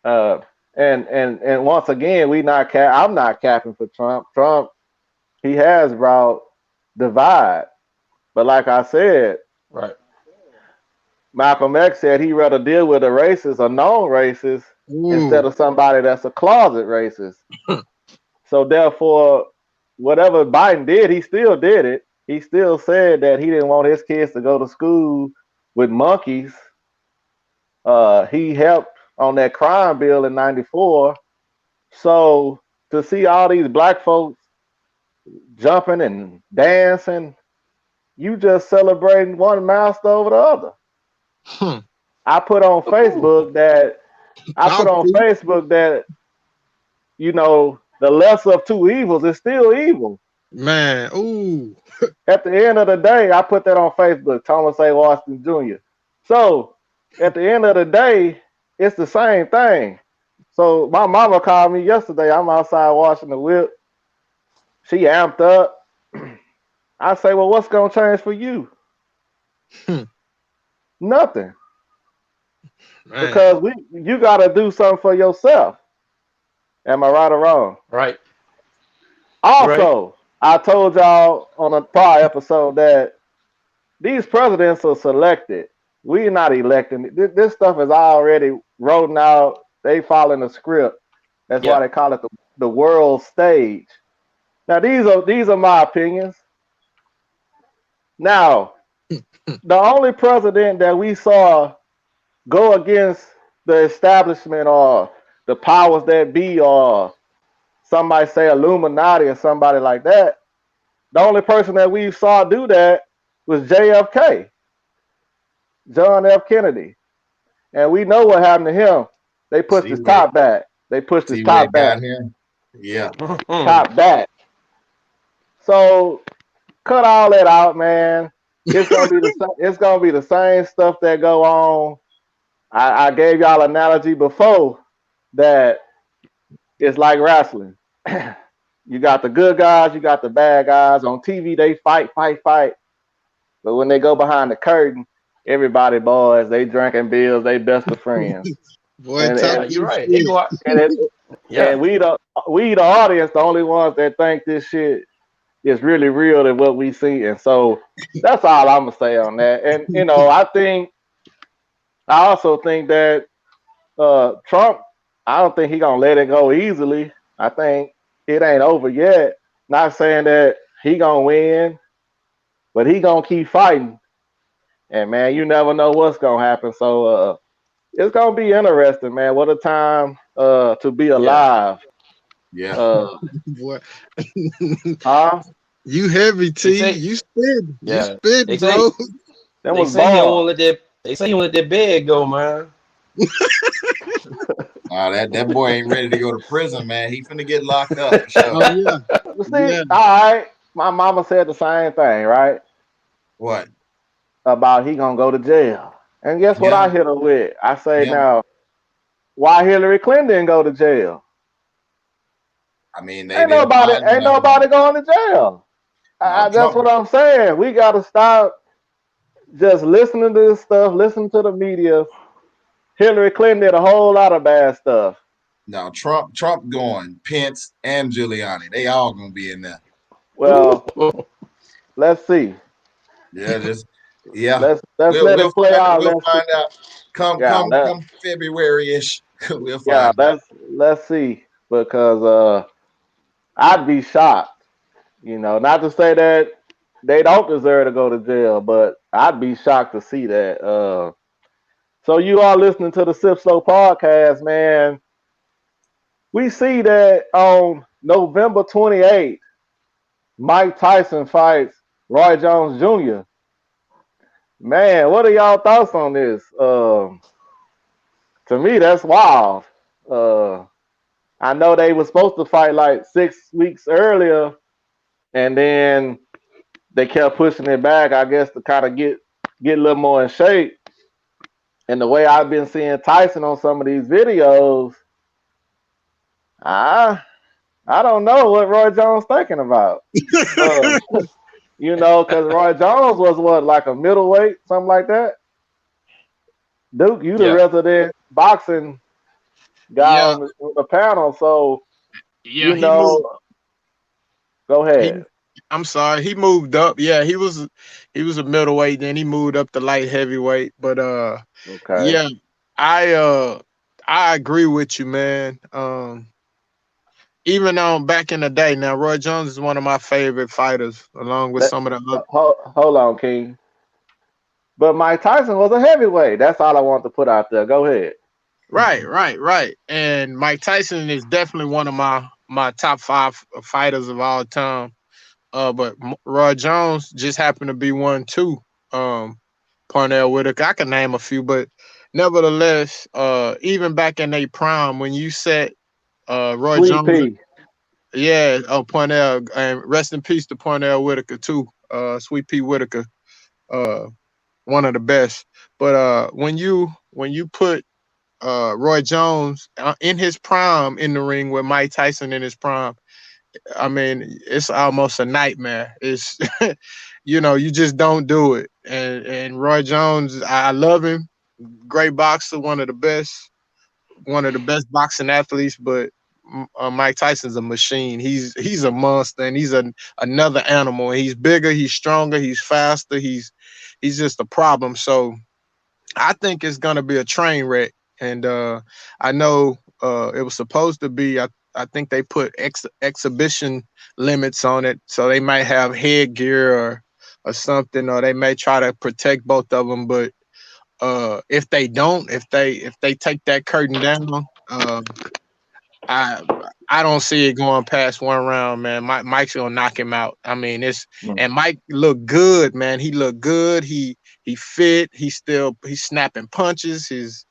Uh, and once again, I'm not capping for Trump. Trump, he has brought divide, but like I said, Right. Malcolm X said he'd rather deal with a racist, a known racist, instead Ooh. of somebody that's a closet racist. So therefore, whatever Biden did, he still did it. He still said that he didn't want his kids to go to school with monkeys. He helped on that crime bill in '94. So to see all these black folks jumping and dancing. You just celebrating one master over the other. Hmm. I put on Facebook that Talk to the lesser of two evils is still evil. man. Ooh. At the end of the day, I put that on Facebook, Thomas A. Washington Jr. So at the end of the day, it's the same thing. So my mama called me yesterday. I'm outside washing the whip. She amped up. I say, well, what's gonna change for you? Hmm. Nothing. Man. Because you gotta do something for yourself. Am I right or wrong? Right. Right. Also, I told y'all on a prior episode that these presidents are selected. We're not electing. This stuff is already written out. They following the script. That's why Yeah. they call it the world stage. Now these are my opinions. Now, the only president that we saw go against the establishment or the powers that be or somebody say Illuminati or somebody like that, the only person that we saw do that was JFK, John F. Kennedy. And we know what happened to him. They pushed See his where top back. They pushed his see where top it back. got him. Yeah. Top back. So cut all that out, man. It's gonna be the same stuff that go on. I gave y'all an analogy before that it's like wrestling. You got the good guys, you got the bad guys. On TV, they fight. But when they go behind the curtain, everybody boys, they drinking beers, they best of friends. Boy, And talk Yeah, and, you're your right. They shit. go out. and, it, Yeah. and we the audience, the only ones that think this shit is really real than what we see. And so that's all I'm gonna say on that. And I also think that Trump, I don't think he gonna let it go easily. I think it ain't over yet. Not saying that he gonna win, but he gonna keep fighting. And man, you never know what's gonna happen. So it's gonna be interesting, man. What a time to be Yeah. alive. Yeah. Uh, Boy. huh? You heavy They T. say. You spit. You Yeah. spit, They say. bro. That They was say he don't want ball. let that. They say he won't let that bed go, man. That boy ain't ready to go to prison, man. He finna get locked up for sure. Oh yeah. You see, Yeah. all right. My mama said the same thing, right? What? About he gonna go to jail. And guess what Yeah. I hit her with? I say Yeah. now, why Hillary Clinton didn't go to jail? I mean, they didn't find Ain't nothing. nobody going to jail. Now That's Trump. what I'm saying. We gotta stop just listening to this stuff, listen to the media. Hillary Clinton did a whole lot of bad stuff. Now Trump going. Pence and Giuliani. They all gonna be in there. Well, let's see. Yeah. Yeah. Let's let it play out. We'll Let's see. find out. Yeah, Come February ish. We'll yeah. find out. Let's see because I'd be shocked. Not to say that they don't deserve to go to jail, but I'd be shocked to see that. So you are listening to the Sip Slow podcast, man. We see that on November 28th, Mike Tyson fights Roy Jones Jr. Man, what are y'all thoughts on this? To me, that's wild. Uh, I know they were supposed to fight like 6 weeks earlier, and then they kept pushing it back. I guess to kind of get a little more in shape. And the way I've been seeing Tyson on some of these videos, I I don't know what Roy Jones thinking about. Uh, because Roy Jones was what, like a middleweight, something like that. Duke, you the Yeah. resident boxing guy Yeah. on the panel, so Yeah. you He moved. know. Go He. ahead. I'm sorry. He moved up. Yeah. He was a middleweight. Then he moved up to light heavyweight. But Okay. yeah. I I agree with you, man. Even on back in the day, now Roy Jones is one of my favorite fighters, along with Let, some of the other. hold on, King. But Mike Tyson was a heavyweight. That's all I want to put out there. Go ahead. Right. And Mike Tyson is definitely one of my top five fighters of all time. But Roy Jones just happened to be one too. Parnell Whitaker, I can name a few, but nevertheless, even back in their prime, when you said Roy Sweet Jones, pea. yeah, Parnell, and rest in peace to Parnell Whitaker too. Sweet Pea Whitaker, uh, one of the best. But when you put Roy Jones in his prime in the ring with Mike Tyson in his prime, I mean, it's almost a nightmare. It's you just don't do it. And Roy Jones, I love him. Great boxer, one of the best boxing athletes. But Mike Tyson's a machine. He's a monster, and he's another animal. He's bigger, he's stronger, he's faster. He's just a problem. So I think it's gonna be a train wreck. And I know it was supposed to be. I think they put exhibition limits on it, so they might have headgear or something, or they may try to protect both of them. But if they don't, if they take that curtain down, I I don't see it going past one round, man. Mike's gonna knock him out. I mean, Mm, and Mike looked good, man. He looked good. He fit. He's snapping punches. His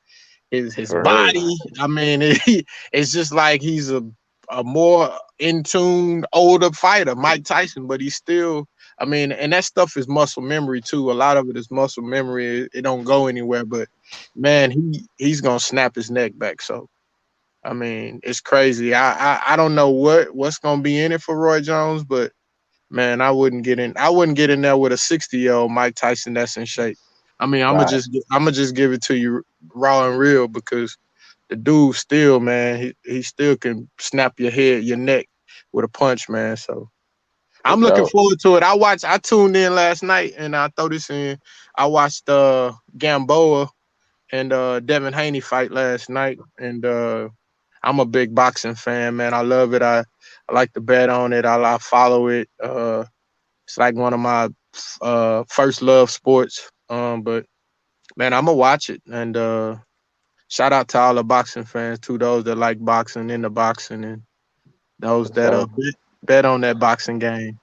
for real. body. I mean, it's just like he's a more in tune, older fighter, Mike Tyson. But he's still. I mean, and that stuff is muscle memory too. A lot of it is muscle memory. It don't go anywhere. But man, he's gonna snap his neck back. So. I mean, it's crazy. I don't know what's gonna be in it for Roy Jones, but man, I wouldn't get in. I wouldn't get in there with a 60-year-old Mike Tyson that's in shape. I mean, Right. I'm gonna just give it to you raw and real because the dude still, man, he still can snap your neck with a punch, man. So For I'm looking sure. forward to it. I tuned in last night and I throw this in. I watched Gamboa and Devin Haney fight last night, and I'm a big boxing fan, man. I love it. I like to bet on it. I follow it. It's like one of my first love sports. But man, I'm gonna watch it. And shout out to all the boxing fans, to those that like boxing, into boxing, and those For that sure. bet on that boxing game.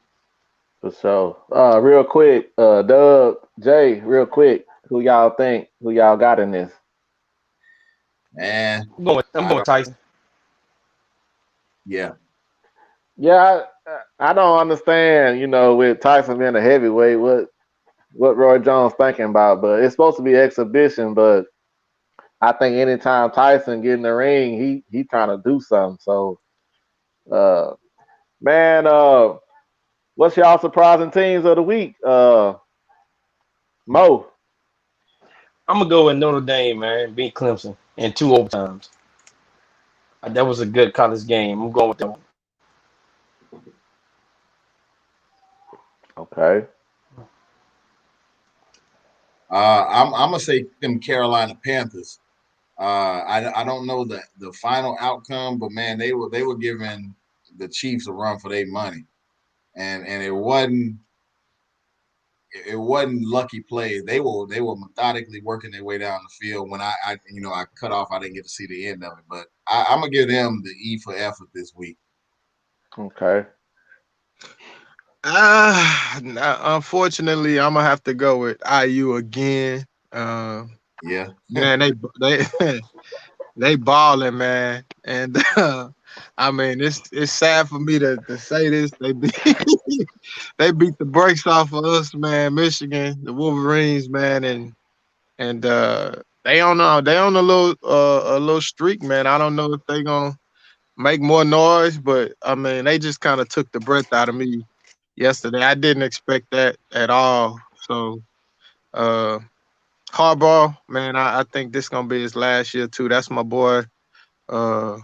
For sure. Real quick, Doug, Jay, real quick, who y'all think? Who y'all got in this? Man, I'm I going don't. Tyson. Yeah, Yeah, I don't understand. With Tyson being a heavyweight, what Roy Jones thinking about? But it's supposed to be exhibition. But I think anytime Tyson get in the ring, he trying to do something. So, uh, man, what's y'all surprising teams of the week? Mo. I'm gonna go with Notre Dame, man. Beat Clemson in 2 overtimes. That was a good college game. I'm going with that one. Okay. I'm gonna say them Carolina Panthers. I don't know the final outcome, but man, they were giving the Chiefs a run for their money, and it wasn't lucky plays. They were methodically working their way down the field. When I cut off, I didn't get to see the end of it, but I'm gonna give them the E for effort this week. Okay. Unfortunately, I'm gonna have to go with IU again. Yeah, Man, they they balling, man, and I mean it's sad for me to say this. They beat the brakes off of us, man. Michigan, the Wolverines, man, and they on a little streak, man. I don't know if they gonna make more noise, but I mean they just kind of took the breath out of me yesterday. I didn't expect that at all. So uh Harbaugh, man, I think this gonna be his last year too. That's my boy. Uh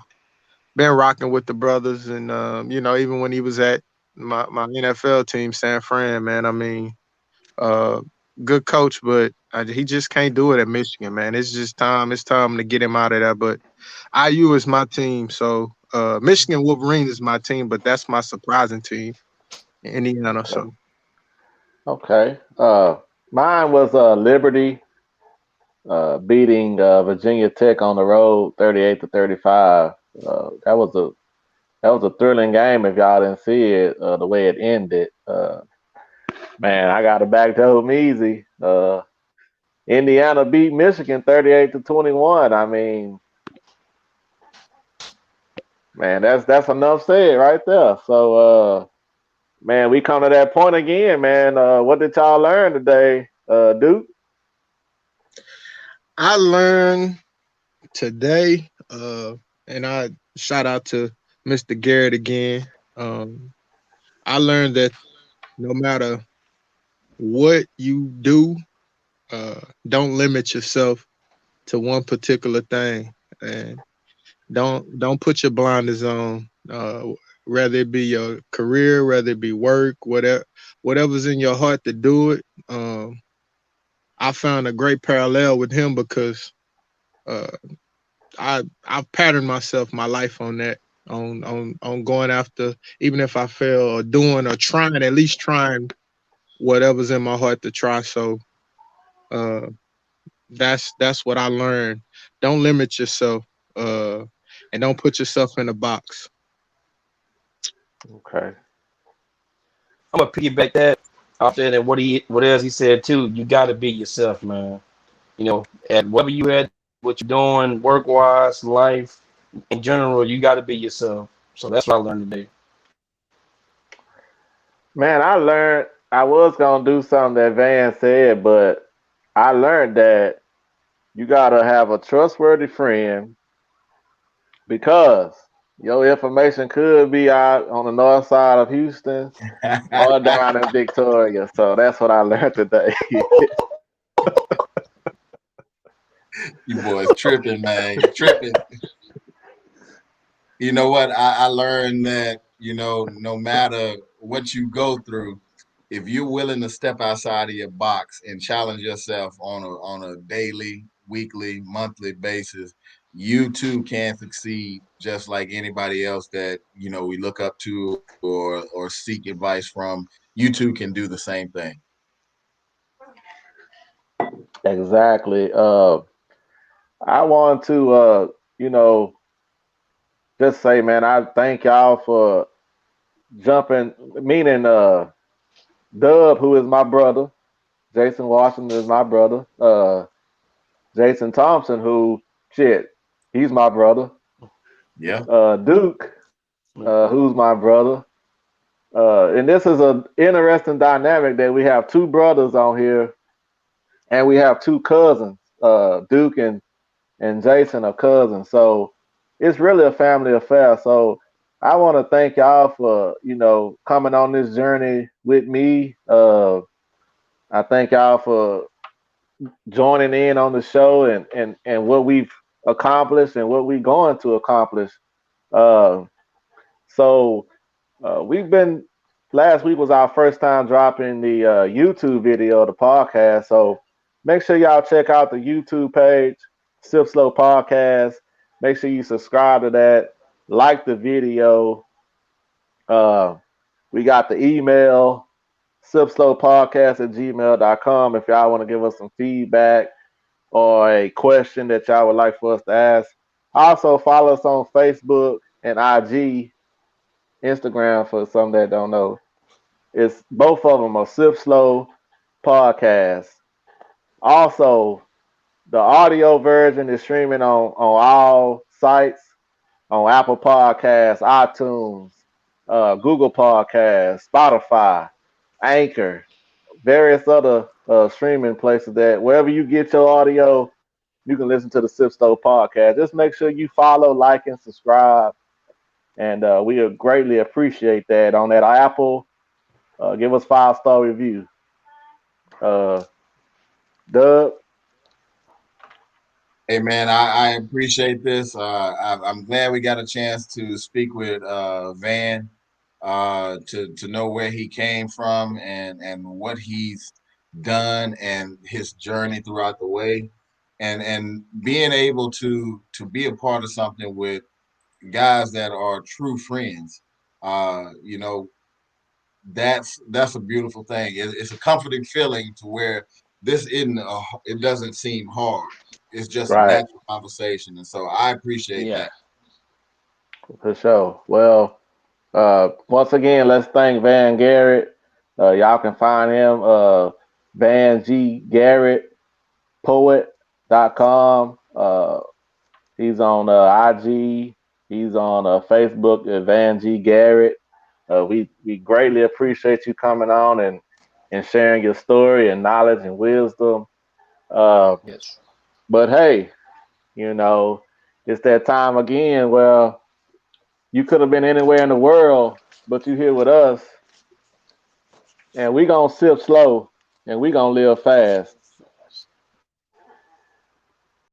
been rocking with the brothers, and even when he was at my NFL team, San Fran, man. I mean, uh, good coach, but he just can't do it at Michigan, man. It's just time. It's time to get him out of there. But IU is my team, so Michigan Wolverine is my team, but that's my surprising team, Indiana. Okay. So Okay. Mine was Liberty beating Virginia Tech on the road, 38-35. That That was a thrilling game. If y'all didn't see it, the way it ended, man, I got to back to easy. Indiana beat Michigan 38-21. I mean, man, that's enough said right there. So, man, we come to that point again, man. What did y'all learn today, Duke? I learned today, and I shout out to Mr. Garrett again. I learned that no matter what you do, don't limit yourself to one particular thing, and don't put your blinders on. Whether it be your career, whether it be work, whatever's in your heart to do it. I found a great parallel with him because uh, I've patterned my life on that, on going after, even if I fail or doing or trying, at least trying whatever's in my heart to try. So uh, that's what I learned. Don't limit yourself, and don't put yourself in a box. Okay. I'm gonna piggyback that off that and what else he said too. You got to be yourself, man. At whatever you at, what you're doing, work wise, life in general, you got to be yourself. So that's what I learned today. Man, I learned I was gonna do something that Van said, but I learned that you gotta have a trustworthy friend because your information could be out on the north side of Houston or down in Victoria. So that's what I learned today. You boys tripping, man. You tripping. You know what? I learned that, no matter what you go through, if you're willing to step outside of your box and challenge yourself on a daily, weekly, monthly basis, you too can succeed just like anybody else that, we look up to or seek advice from. You too can do the same thing. Exactly. I want to, you know, just say, man, I thank y'all for jumping. Meaning, Dub, who is my brother, Jason Washington is my brother. Jason Thompson, who shit, he's my brother. Yeah. Duke, who's my brother. And this is an interesting dynamic that we have two brothers on here, and we have two cousins. Duke and Jason are cousins, so it's really a family affair. So I want to thank y'all for coming on this journey with me. I thank y'all for joining in on the show and what we've accomplished and what we're going to accomplish. Uh, so we've been last week was our first time dropping the YouTube video of the podcast. So make sure y'all check out the YouTube page, Sip Slow Podcast. Make sure you subscribe to that, like the video. Uh, we got the email, sipslowpodcast@gmail.com if y'all want to give us some feedback or a question that y'all would like for us to ask. Also, follow us on Facebook and IG, Instagram for some that don't know. It's both of them are Sip Slow Podcast. Also, the audio version is streaming on all sites on Apple Podcasts, iTunes, Google Podcasts, Spotify, Anchor, various other streaming places that wherever you get your audio, you can listen to the Sip Slow Podcast. Just make sure you follow, like, and subscribe. And we would greatly appreciate that on that Apple. Give us 5-star review. Doug. Hey man, I appreciate this. I'm glad we got a chance to speak with Van, to know where he came from and what he's done and his journey throughout the way, and being able to be a part of something with guys that are true friends. You know, that's a beautiful thing. It's a comforting feeling to where it doesn't seem hard. It's just a Right. natural conversation, and so I appreciate Yeah. that. For sure. Well, once again, let's thank Van Garrett. Y'all can find him Van G Garrett Poet.com. He's on IG. He's on Facebook at Van G Garrett. We greatly appreciate you coming on and sharing your story and knowledge and wisdom. Uh, Yes. but hey, you know, it's that time again where you could have been anywhere in the world, but you here with us, and we gonna sip slow and we gonna live fast.